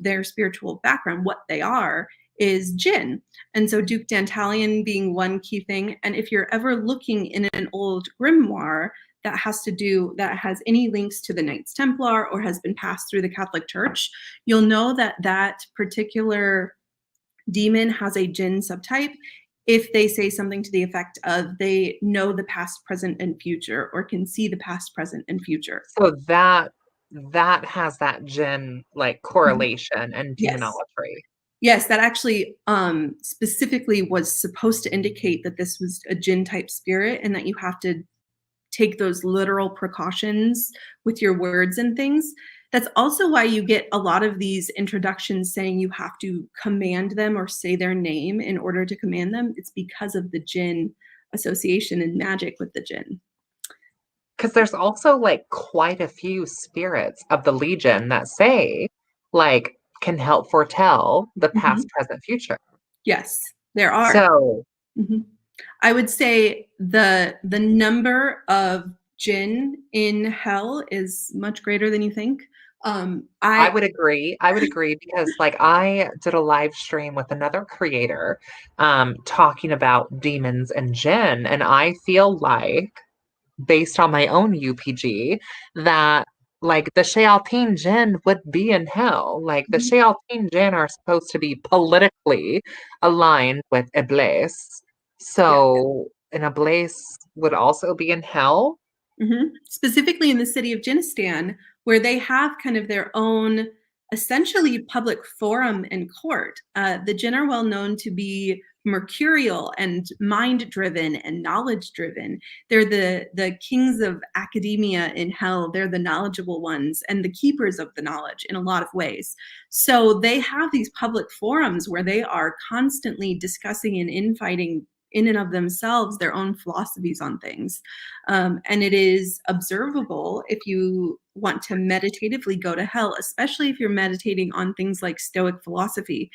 their spiritual background. What they are is jinn. And so Duke Dantalion being one key thing. And if you're ever looking in an old grimoire that has any links to the Knights Templar or has been passed through the Catholic Church, you'll know that that particular demon has a jinn subtype. if they say something to the effect of they know the past, present, and future, or can see the past, present, and future. So that has that jinn like Mhm. correlation and Yes. demonolatry. Yes, that actually specifically was supposed to indicate that this was a jinn type spirit and that you have to take those literal precautions with your words and things. That's also why you get a lot of these introductions saying you have to command them or say their name in order to command them. It's because of the jinn association and magic with the jinn. Because there's also like quite a few spirits of the Legion that say, like, can help foretell the Mhm. past, present, future. Yes, there are. So Mhm. I would say the number of jinn in hell is much greater than you think. I I would agree. I would agree because like I did a live stream with another creator talking about demons and jinn, and I feel like based on my own UPG that like the Shayateen Jinn would be in hell. Like the Mhm. Shayateen Jinn are supposed to be politically aligned with Iblis. Yeah. So an Iblis would also be in hell. Specifically in the city of Jinistan, where they have kind of their own essentially public forum and court. The Jinn are well known to be mercurial and mind driven and knowledge driven. They're the kings of academia in hell. They're the knowledgeable ones and the keepers of the knowledge in a lot of ways. So they have these public forums where they are constantly discussing and infighting in and of themselves their own philosophies on things. And it is observable if you want to meditatively go to hell, especially if you're meditating on things like Stoic philosophy.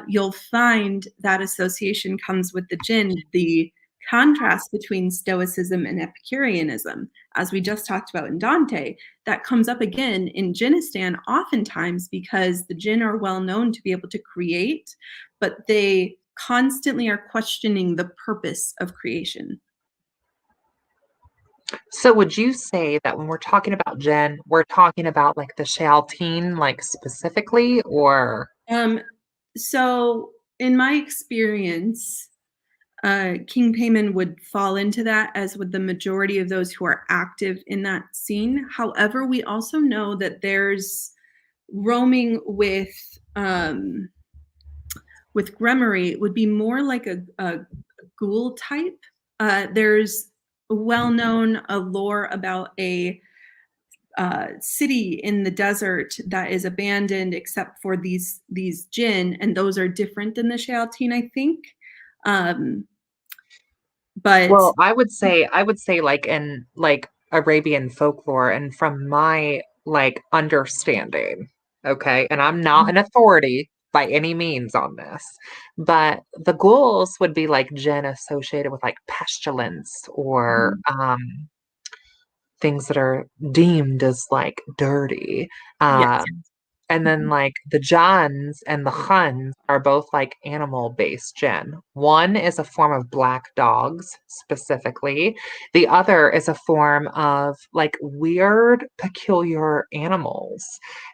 You'll find that association comes with the jinn, the contrast between Stoicism and Epicureanism, as we just talked about in Dante, that comes up again in Jinnistan oftentimes because the jinn are well known to be able to create, but they constantly are questioning the purpose of creation. So would you say that when we're talking about Jinn, we're talking about like the Shayateen like specifically or Um, so in my experience, King Payman would fall into that, as would the majority of those who are active in that scene. However, we also know that there's roaming with Gremory would be more like a ghoul type. There's well known a lore about a city in the desert that is abandoned except for these jinn, and those are different than the Shayateen, I think. Um, but well, I would say like in like Arabian folklore and from my like understanding, okay, and I'm not an authority by any means on this, but the ghouls would be like jinn associated with like pestilence or Mhm. things that are deemed as like dirty. Yes. And then Mhm. like the Johns and the Huns are both like animal based gen. One is a form of black dogs specifically. The other is a form of like weird, peculiar animals.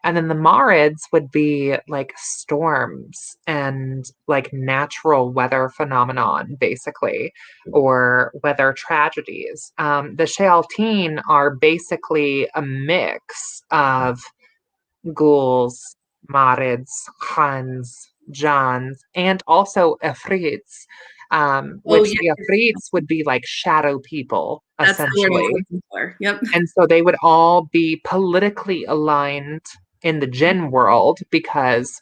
And then the Marids would be like storms and like natural weather phenomenon, basically, or weather tragedies. The Shayateen are basically a mix of ghouls, marids, khans, jans, and also afrits, Oh, which yeah. the afrits would be like shadow people, That's the word I was essentially. looking for. Yep. And so they would all be politically aligned in the jinn world because,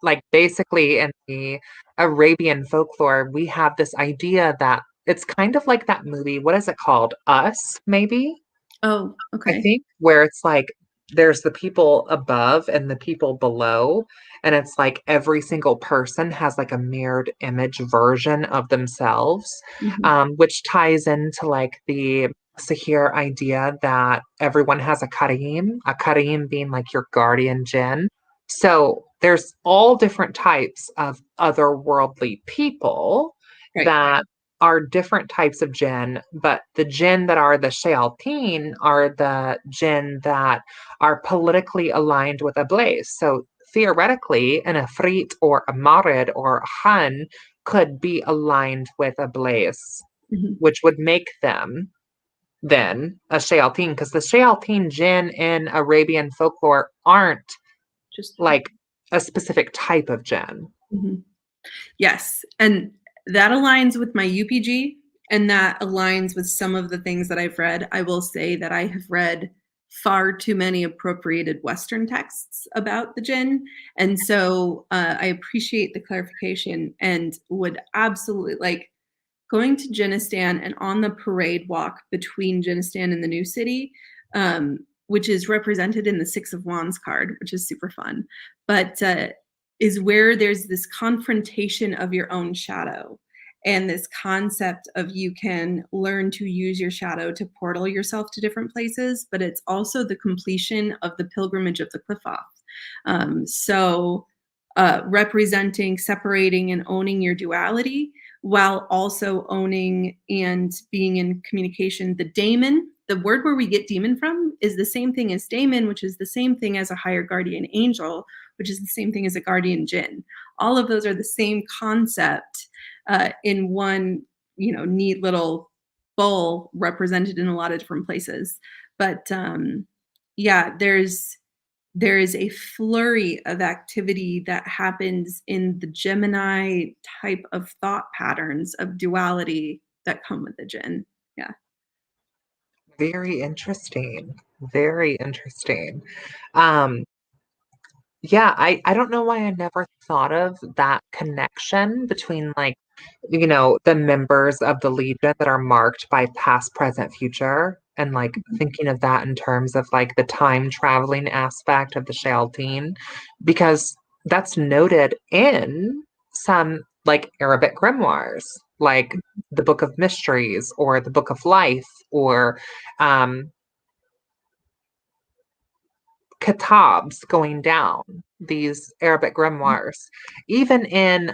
like, basically in the Arabian folklore, we have this idea that it's kind of like that movie. What is it called? Us, maybe? Oh, I okay. think where it's like there's the people above and the people below, and it's like every single person has like a mirrored image version of themselves, Mhm. which ties into like the Sahir idea that everyone has a Karim being like your guardian jinn. So there's all different types of otherworldly people Right. that are different types of jinn, but the jinn that are the shayateen are the jinn that are politically aligned with Iblis. So theoretically, an Ifrit or a Marid or a Han could be aligned with a Blaze, Mhm. which would make them then a Shayateen, because the Shayateen jinn in Arabian folklore aren't Just like a specific type of jinn. mhm. Yes, and that aligns with my UPG, and that aligns with some of the things that I've read. I will say that I have read far too many appropriated Western texts about the jinn, and so I appreciate the clarification and would absolutely like going to Jinnistan and on the parade walk between Jinnistan and the New City, which is represented in the Six of Wands card, which is super fun, but is where there's this confrontation of your own shadow and this concept of you can learn to use your shadow to portal yourself to different places, but it's also the completion of the pilgrimage of the cliff off. Representing, separating, and owning your duality while also owning and being in communication. The daemon, the word where we get demon from, is the same thing as daemon, which is the same thing as a higher guardian angel, which is the same thing as a guardian jinn. All of those are the same concept in one, neat little bowl represented in a lot of different places. But yeah, there is a flurry of activity that happens in the Gemini type of thought patterns of duality that come with the jinn. Yeah. Very interesting. Very interesting. Um, yeah, I don't know why I never thought of that connection between like, the members of the Legion that are marked by past, present, future, and like thinking of that in terms of like the time traveling aspect of the Shayateen, because that's noted in some like Arabic grimoires, like the Book of Mysteries or the Book of Life or um kitabs going down, these Arabic grimoires, even in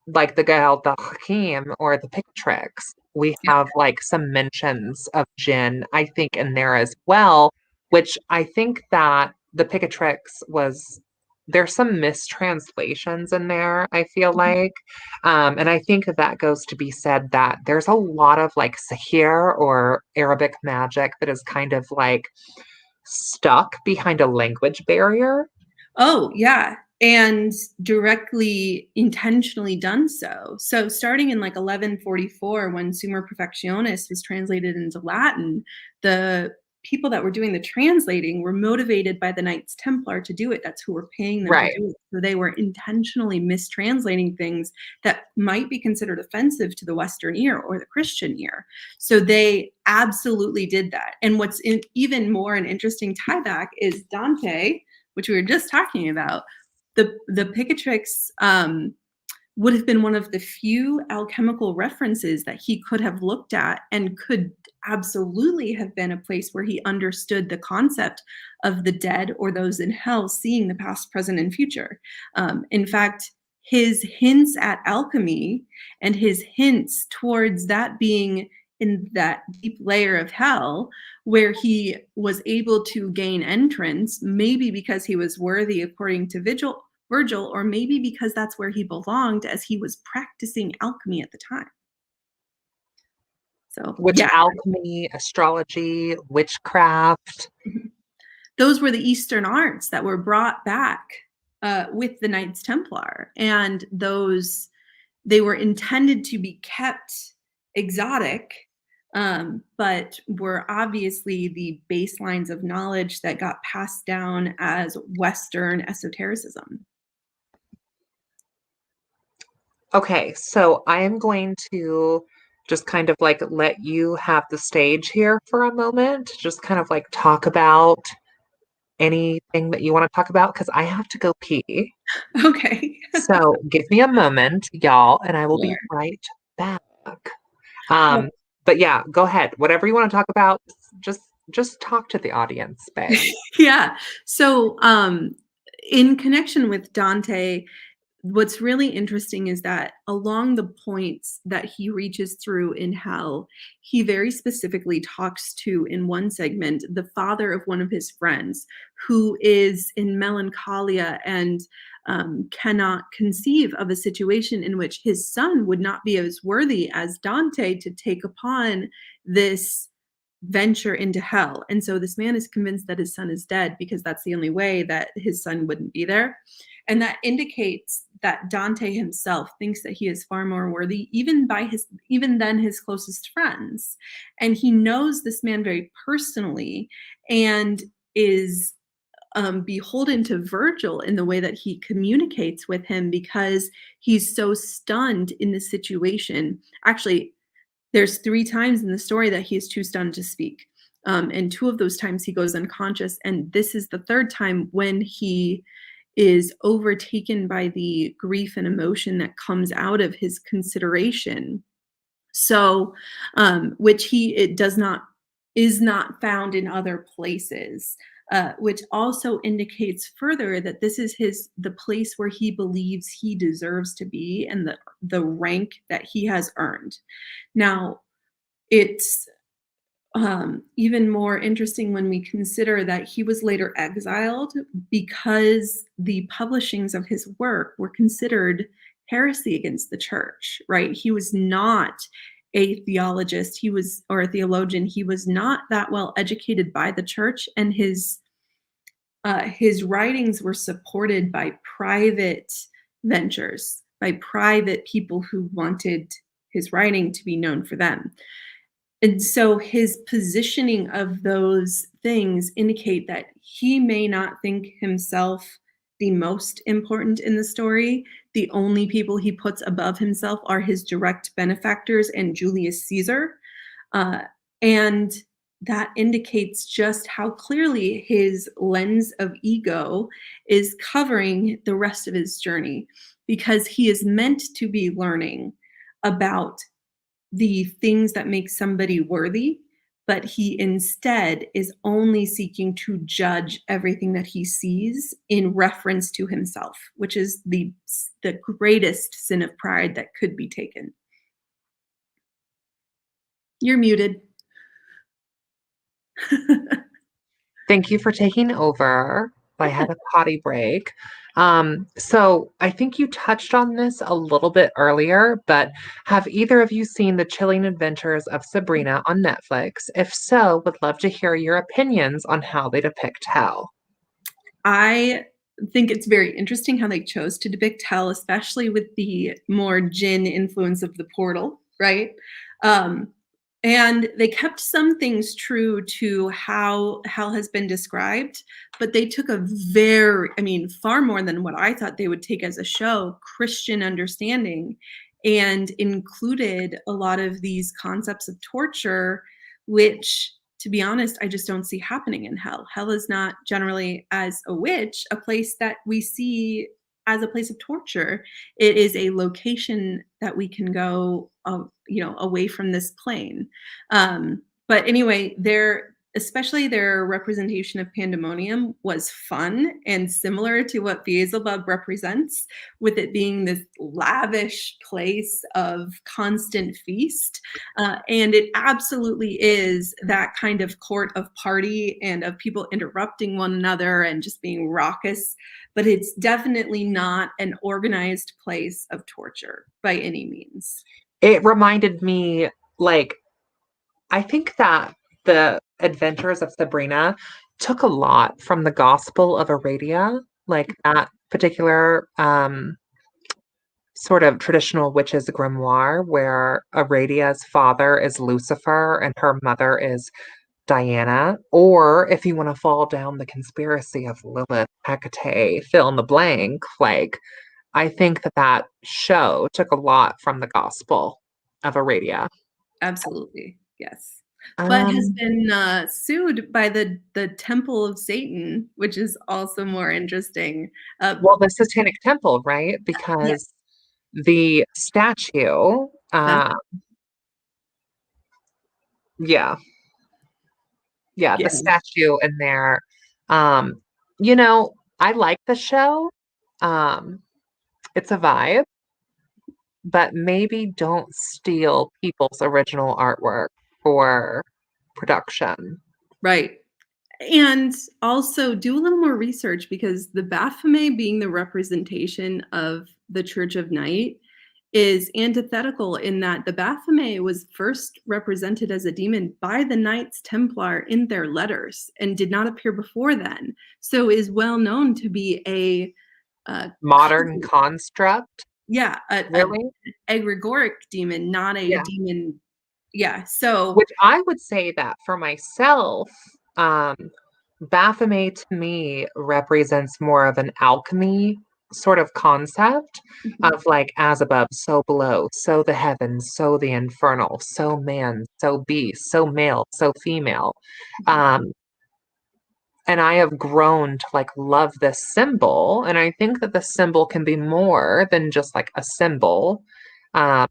like the Gael the Hakim or the Pictrix, we Yeah. have like some mentions of jinn, I think, in there as well, which I think that the Picatrix was there's some mistranslations in there, I feel like. And I think that that goes to be said that there's a lot of like sihir or Arabic magic that is kind of like stuck behind a language barrier. Oh, yeah. And directly intentionally done so. So starting in like 1144, when Summa Perfectionis was translated into Latin, the people that were doing the translating were motivated by the Knights Templar to do it. That's who were paying them to Right. do it. So they were intentionally mistranslating things that might be considered offensive to the Western ear or the Christian ear. So they absolutely did that. And what's even more an interesting tieback is Dante, which we were just talking about. The Picatrix would have been one of the few alchemical references that he could have looked at and could absolutely have been a place where he understood the concept of the dead or those in hell seeing the past, present, and future. In fact, his hints at alchemy and his hints towards that being in that deep layer of hell where he was able to gain entrance, maybe because he was worthy according to Virgil, or maybe because that's where he belonged as he was practicing alchemy at the time. So, Which yeah, alchemy, astrology, witchcraft. those were the Eastern arts that were brought back with the Knights Templar. And they were intended to be kept exotic, but were obviously the baselines of knowledge that got passed down as Western esotericism. Okay, so I am going to just kind of like let you have the stage here for a moment, just kind of like talk about anything that you want to talk about because I have to go pee. Okay. So give me a moment, y'all, and I will be Sure. right back. Um, but yeah, go ahead. Whatever you want to talk about, just just talk to the audience, babe. Yeah. So, in connection with Dante, what's really interesting is that along the points that he reaches through in hell, he very specifically talks to, in one segment, the father of one of his friends who is in melancholia and cannot conceive of a situation in which his son would not be as worthy as Dante to take upon this venture into hell. And so this man is convinced that his son is dead because that's the only way that his son wouldn't be there. And that indicates that Dante himself thinks that he is far more worthy, even than his closest friends. And he knows this man very personally and is beholden to Virgil in the way that he communicates with him because he's so stunned in the situation. Actually, there's 3 times in the story that he is too stunned to speak. And 2 of those times he goes unconscious. And this is the 3rd time when he is overtaken by the grief and emotion that comes out of his consideration. So, which is not found in other places. Which also indicates further that this is the place where he believes he deserves to be and the rank that he has earned. Now, it's even more interesting when we consider that he was later exiled because the publishings of his work were considered heresy against the church, right? He was not a theologist, or a theologian. He was not that well educated by the church, and his writings were supported by private ventures, by private people who wanted his writing to be known for them. And so his positioning of those things indicate that he may not think himself the most important in the story. The only people he puts above himself are his direct benefactors and Julius Caesar. And that indicates just how clearly his lens of ego is covering the rest of his journey, because he is meant to be learning about the things that make somebody worthy, but he instead is only seeking to judge everything that he sees in reference to himself, which is the greatest sin of pride that could be taken. You're muted. Thank you for taking over. I had a potty break. So I think you touched on this a little bit earlier, but have either of you seen The Chilling Adventures of Sabrina on Netflix? If so, would love to hear your opinions on how they depict hell. I think it's very interesting how they chose to depict hell, especially with the more Jinn influence of the portal, right? And they kept some things true to how hell has been described, but they took far more than what I thought they would take as a show, Christian understanding, and included a lot of these concepts of torture, which, to be honest, I just don't see happening in hell. Hell is not generally, as a witch, a place that we see as a place of torture. It is a location that we can go, away from this plane. But anyway, especially their representation of pandemonium was fun and similar to what Beelzebub represents, with it being this lavish place of constant feast. And it absolutely is that kind of court of party and of people interrupting one another and just being raucous. But it's definitely not an organized place of torture by any means. It reminded me, I think that the Adventures of Sabrina took a lot from the Gospel of Aradia, like that particular sort of traditional witch's grimoire where Aradia's father is Lucifer and her mother is Diana. Or if you want to fall down the conspiracy of Lilith, Hecate, fill in the blank, I think that show took a lot from the Gospel of Aradia. Absolutely, yes. But has been sued by the Temple of Satan, which is also more interesting. Well, the Satanic Temple, right? Because Yes. the statue, yeah, the Yes. statue in there. Um, I like the show. It's a vibe, but maybe don't steal people's original artwork for production. Right. And also do a little more research, because the Baphomet, being the representation of the Church of Night, is antithetical in that the Baphomet was first represented as a demon by the Knights Templar in their letters and did not appear before then. So is well known to be a Modern construct, an really? egregoric demon, not a Yeah. demon. Yeah. So Which I would say that for myself, um, Baphomet to me represents more of an alchemy sort of concept mhm, of like as above, so below, so the heavens, so the infernal, so man, so beast, so male, so female. mhm. Um, and I have grown to like love this symbol. And I think that the symbol can be more than just like a symbol. Um,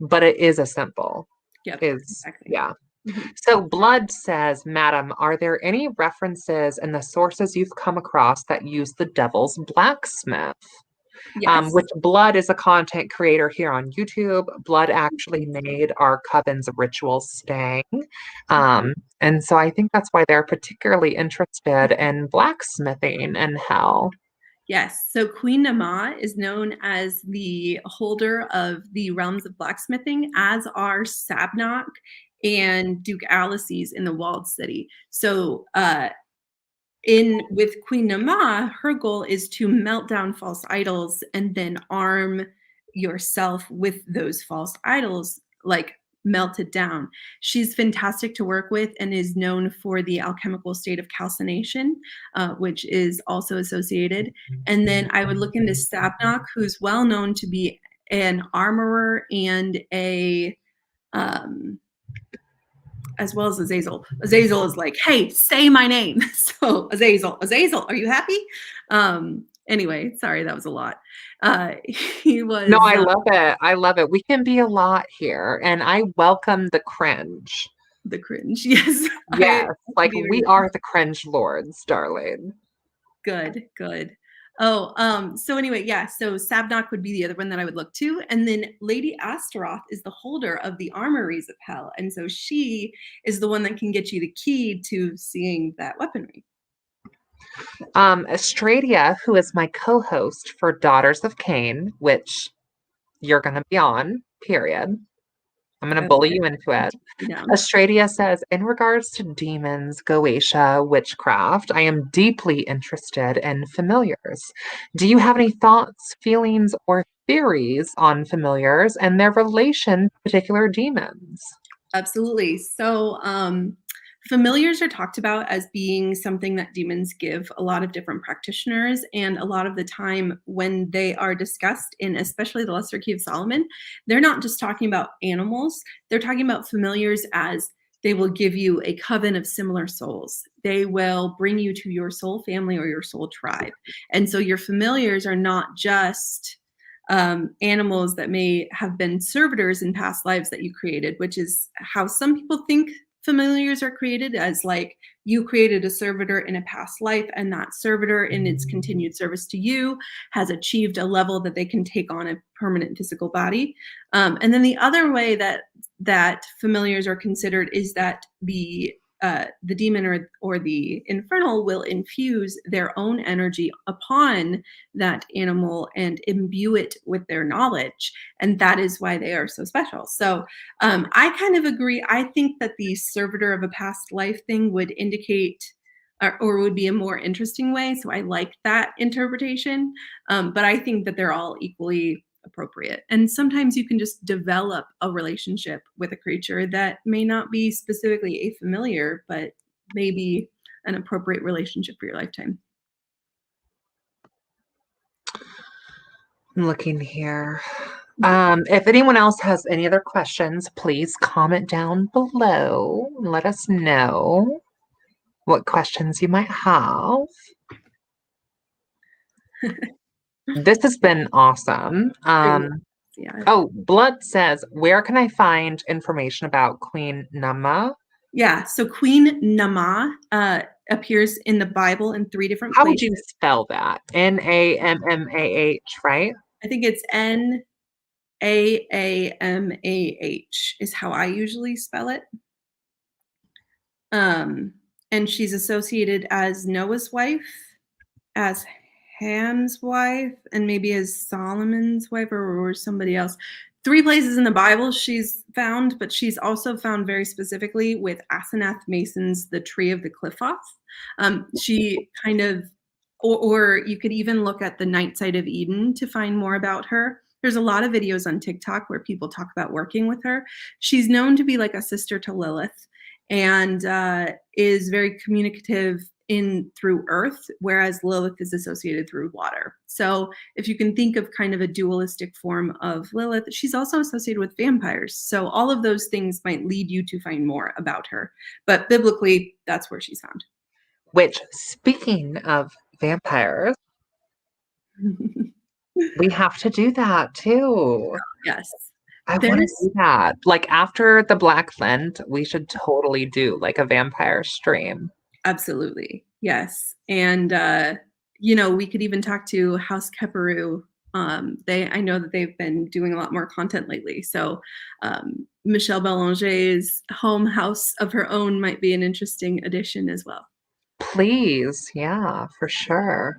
but it is a symbol. Yep, Is exactly. yeah. Mhm. So Blood says, Madam, are there any references in the sources you've come across that use the devil's blacksmith? Yes. Which Blood is a content creator here on YouTube. Blood actually made our Coven's ritual stang. Mhm. And so I think that's why they're particularly interested in blacksmithing and hell. Yes. So Queen Nama is known as the holder of the realms of blacksmithing, as are Sabnock and Duke Alices in the walled city. So in with Queen Nama, her goal is to melt down false idols and then arm yourself with those false idols, like melted down. She's fantastic to work with and is known for the alchemical state of calcination, which is also associated. And then I would look into Sabnock, who's well known to be an armorer and a um, as well as Azazel. Azazel is like, hey, say my name. So Azazel, are you happy? Anyway, sorry, that was a lot. He No, was I love it. I love it. We can be a lot here, and I welcome the cringe. the cringe. Yes, I Yes, can like be we very are the cringe lords, darling. good, good. Oh, so anyway, yeah, so Sabnock would be the other one that I would look to. And then Lady Astaroth is the holder of the armories of hell. And so she is the one that can get you the key to seeing that weaponry. Estradia, who is my co-host for Daughters of Cain, which you're going to be on, period. I'm going I to love bully it. you into it. Be down. Estradia says, in regards to demons, Goetia, witchcraft, I am deeply interested in familiars. Do you have any thoughts, feelings, or theories on familiars and their relation to particular demons? Absolutely. So, familiars are talked about as being something that demons give a lot of different practitioners. And a lot of the time, when they are discussed in especially the Lesser Key of Solomon, they're not just talking about animals, they're talking about familiars as they will give you a coven of similar souls. They will bring you to your soul family or your soul tribe. And so, your familiars are not just animals that may have been servitors in past lives that you created, which is how some people think familiars are created, as like you created a servitor in a past life, and that servitor in its continued service to you has achieved a level that they can take on a permanent physical body. And then the other way that familiars are considered is that the demon or the infernal will infuse their own energy upon that animal and imbue it with their knowledge. And that is why they are so special. So I kind of agree. I think that the servitor of a past life thing would indicate or would be a more interesting way. So I like that interpretation. But I think that they're all equally appropriate. And sometimes you can just develop a relationship with a creature that may not be specifically a familiar, but maybe an appropriate relationship for your lifetime. I'm looking here. If anyone else has any other questions, please comment down below and let us know what questions you might have. This has been awesome. Yeah. Oh, Blood says, where can I find information about Queen Nama? Yeah, so Queen Nama appears in the Bible in three different How would you places. spell that? Nammah, right? I think it's Naamah is how I usually spell it. Um, and she's associated as Noah's wife, as Ham's wife, and maybe as Solomon's wife or somebody else. 3 places in the Bible she's found, but she's also found very specifically with Asenath Mason's The Tree of the Qliphoth. She kind of, or you could even look at the Night Side of Eden to find more about her. There's a lot of videos on TikTok where people talk about working with her. She's known to be like a sister to Lilith, and is very communicative in through earth, whereas Lilith is associated through water. So if you can think of kind of a dualistic form of Lilith, she's also associated with vampires. So all of those things might lead you to find more about her. But biblically, that's where she's found. Which, speaking of vampires, we have to do that too. Yes. I want to do that. Like after the Black Lent, we should totally do like a vampire stream. Absolutely. Yes. And, we could even talk to House Keperu. I know that they've been doing a lot more content lately. So Michelle Bellanger's home house of her own might be an interesting addition as well. Please. Yeah, for sure.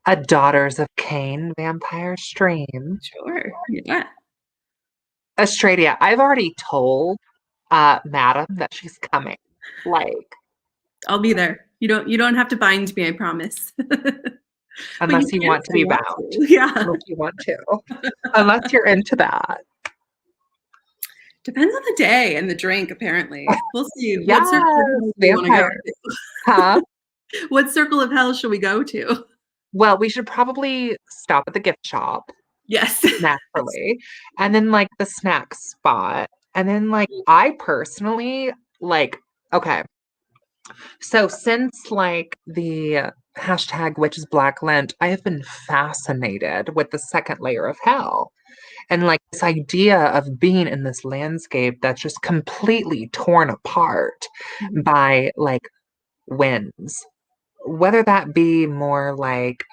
A Daughters of Cain vampire stream. Sure. Yeah. Australia. I've already told Madam that she's coming. Like, I'll be there. You don't have to bind me, I promise. unless you want to be bound. Yeah. Unless you want to. Unless you're into that. Depends on the day and the drink, apparently. We'll see. Yes, what circle of hell do you want to go to? Huh? What circle of hell shall we go to? Well, we should probably stop at the gift shop. Yes. Naturally. And then like the snack spot. And then like I personally like, okay. So since like the hashtag Witches Black Lent, I have been fascinated with the second layer of hell. And like this idea of being in this landscape that's just completely torn apart by like winds. Whether that be more like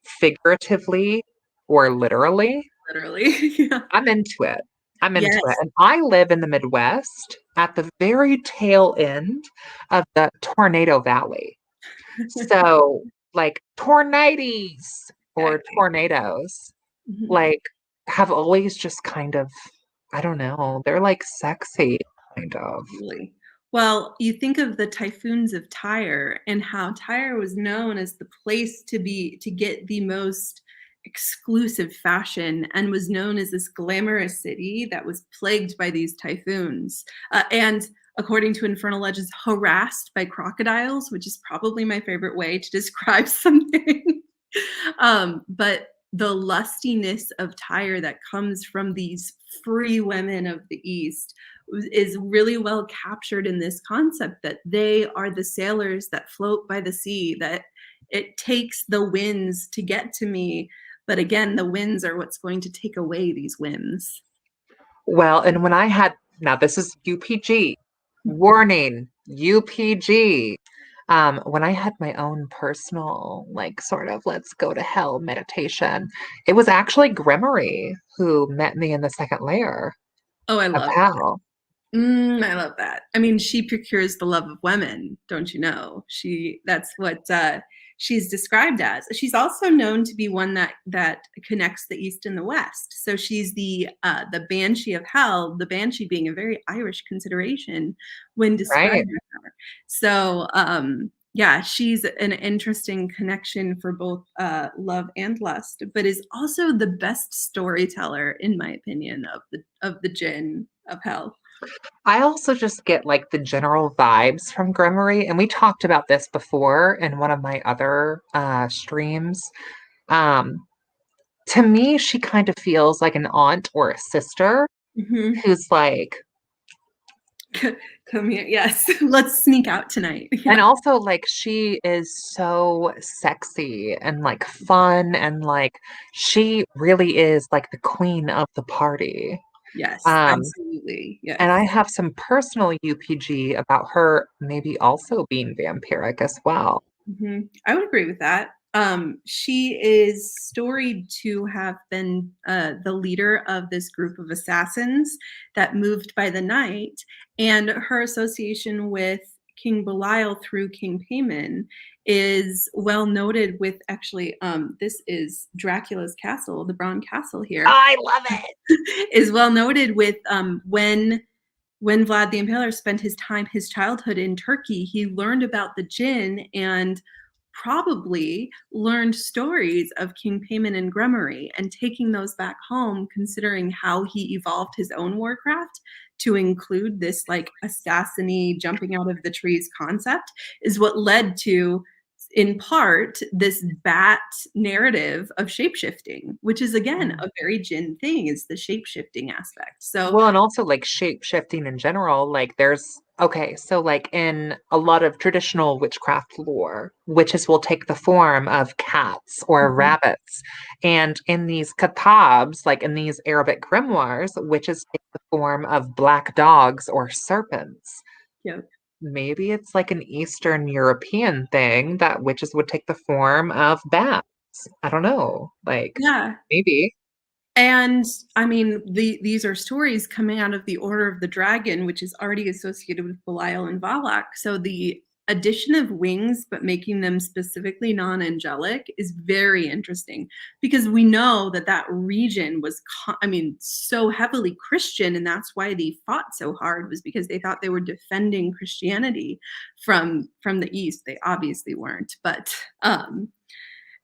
figuratively or literally. Literally. Yeah. I'm into it. I'm into Yes. it. And I live in the Midwest at the very tail end of the Tornado Valley. So like tornadoes or tornadoes like have always just kind of, I don't know, they're like sexy kind of. Really. Well, you think of the typhoons of Tyre and how Tyre was known as the place to get the most exclusive fashion, and was known as this glamorous city that was plagued by these typhoons. And according to Infernal Legends, harassed by crocodiles, which is probably my favorite way to describe something. But the lustiness of Tyre that comes from these free women of the East is really well captured in this concept that they are the sailors that float by the sea, that it takes the winds to get to me. But again, the winds are what's going to take away these whims. Well, and when I had, now this is UPG, warning, UPG. When I had my own personal, like sort of let's go to hell meditation, it was actually Covenry who met me in the second layer. Oh, I of love hell. I love that. I mean, she procures the love of women, don't you know? That's what she's described as. She's also known to be one that connects the East and the West. So she's the Banshee of Hell, the Banshee being a very Irish consideration when describing her. So yeah, she's an interesting connection for both love and lust, but is also the best storyteller, in my opinion, of the Jinn of Hell. I also just get like the general vibes from Covenry, and we talked about this before in one of my other streams. To me, she kind of feels like an aunt or a sister who's like, come here, yes, let's sneak out tonight. Yeah. And also like she is so sexy and like fun, and like she really is like the queen of the party. Yes, absolutely. Yes. And I have some personal UPG about her maybe also being vampiric as well. I would agree with that. She is storied to have been the leader of this group of assassins that moved by the night, and her association with King Belial through King Payman is well noted with actually this is Dracula's castle, the Brown Castle here. I love it. Is well noted with when Vlad the Impaler spent his childhood in Turkey, he learned about the jinn and probably learned stories of King Payman and Grummery, and taking those back home, considering how he evolved his own warcraft to include this like assassiny jumping out of the trees concept, is what led to, in part, this bat narrative of shapeshifting, which is again a very Jinn thing, is the shapeshifting aspect. So well, and also like shape shifting in general, like so like in a lot of traditional witchcraft lore, witches will take the form of cats or rabbits. And in these katabs, like in these Arabic grimoires, witches take the form of black dogs or serpents. yeah. Maybe it's like an Eastern European thing that witches would take the form of bats. I don't know. Like, Yeah. maybe. And I mean, these are stories coming out of the Order of the Dragon, which is already associated with Belial and Valak. So the addition of wings, but making them specifically non-angelic, is very interesting, because we know that that region was, so heavily Christian, and that's why they fought so hard, was because they thought they were defending Christianity from the East. They obviously weren't, but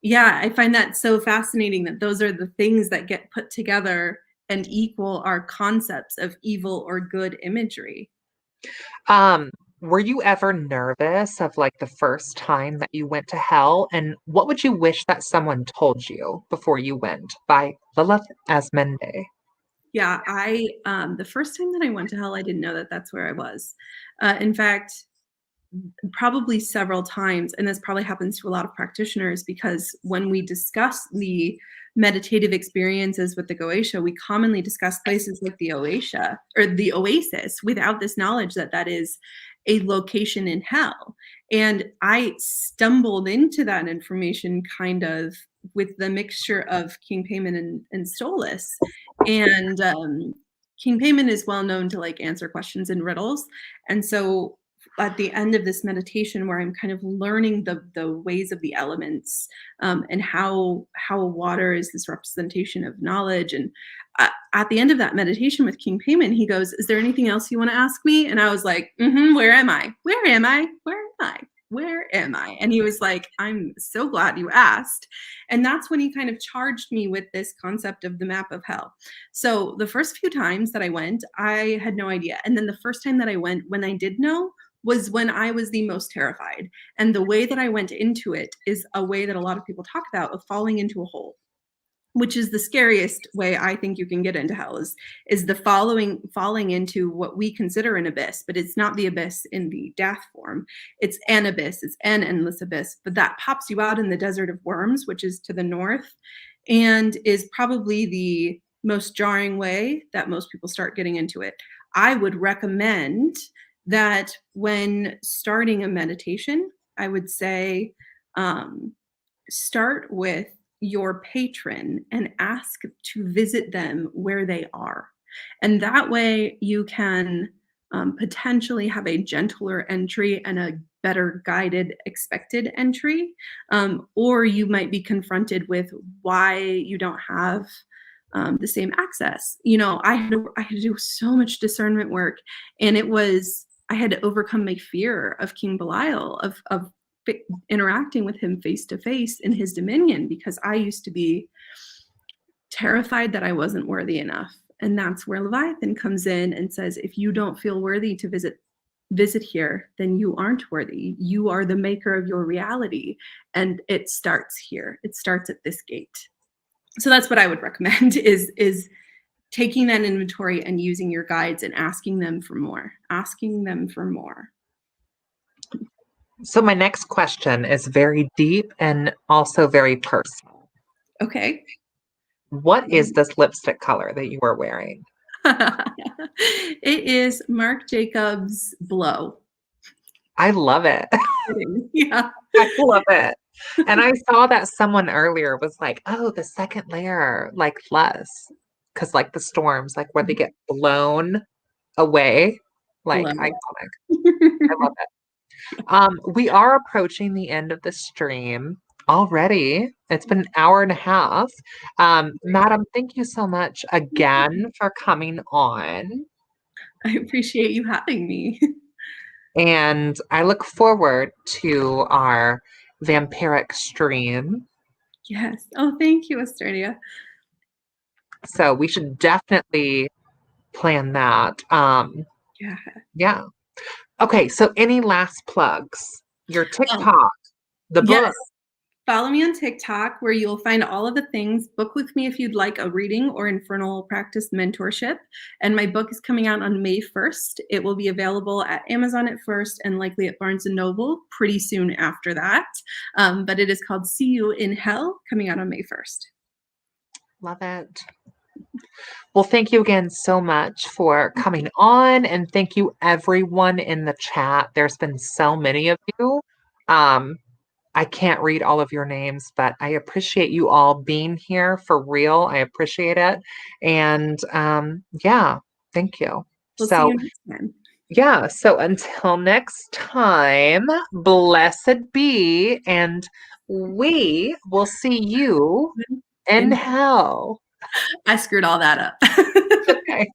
yeah, I find that so fascinating that those are the things that get put together and equal our concepts of evil or good imagery. Were you ever nervous of like the first time that you went to hell? And what would you wish that someone told you before you went? By Lilith Asmende. Yeah, the first time that I went to hell, I didn't know that that's where I was. In fact, probably several times, and this probably happens to a lot of practitioners, because when we discuss the meditative experiences with the Goetia, we commonly discuss places like the Oasia or the Oasis without this knowledge that that is a location in hell. And I stumbled into that information kind of with the mixture of King Payman and Stolas. And King Payman is well known to like answer questions in riddles. And so at the end of this meditation, where I'm kind of learning the ways of the elements, and how water is this representation of knowledge. And at the end of that meditation with King Payman, he goes, "Is there anything else you want to ask me?" And I was like, "Where am I? Where am I? Where am I? Where am I?" And he was like, "I'm so glad you asked." And that's when he kind of charged me with this concept of the map of hell. So the first few times that I went, I had no idea. And then the first time that I went, when I did know, was when I was the most terrified. And the way that I went into it is a way that a lot of people talk about, of falling into a hole, which is the scariest way I think you can get into hell, is the falling into what we consider an abyss, but it's not the abyss in the death form. It's an abyss, it's an endless abyss, but that pops you out in the desert of worms, which is to the north, and is probably the most jarring way that most people start getting into it. I would recommend that when starting a meditation, I would say start with your patron and ask to visit them where they are. And that way you can potentially have a gentler entry and a better guided expected entry. Or you might be confronted with why you don't have the same access. You know, I had to do so much discernment work, and I had to overcome my fear of King Belial, of interacting with him face to face in his dominion, because I used to be terrified that I wasn't worthy enough. And that's where Leviathan comes in and says, if you don't feel worthy to visit here, then you aren't worthy. You are the maker of your reality. And it starts here. It starts at this gate. So that's what I would recommend, is taking that inventory and using your guides and asking them for more. So my next question is very deep and also very personal. Okay. What is this lipstick color that you are wearing? It is Marc Jacobs Blow. I love it. Yeah. I love it. And I saw that someone earlier was like, oh, the second layer, like less. Because like the storms, like where they get blown away, like Love iconic. I it. love it. We are approaching the end of the stream already. It's been an hour and a half. Madam, thank you so much again for coming on. I appreciate you having me. And I look forward to our vampiric stream. Yes. Oh, thank you, Australia. So we should definitely plan that. Yeah. Yeah. Okay, so any last plugs? Your Oh, TikTok, the yes. book. Follow me on TikTok where you'll find all of the things. Book with me if you'd like a reading or infernal practice mentorship. And my book is coming out on May 1st. It will be available at Amazon at first and likely at Barnes & Noble pretty soon after that. But it is called See You in Hell, coming out on May 1st. Love it. Well, thank you again so much for coming on, and thank you everyone in the chat. There's been so many of you. Um, I can't read all of your names, but I appreciate you all being here for real. I appreciate it. And yeah, thank you. We'll see So, you next time. yeah, so until next time, blessed be, and we will see you in And hell. I screwed all that up. Okay.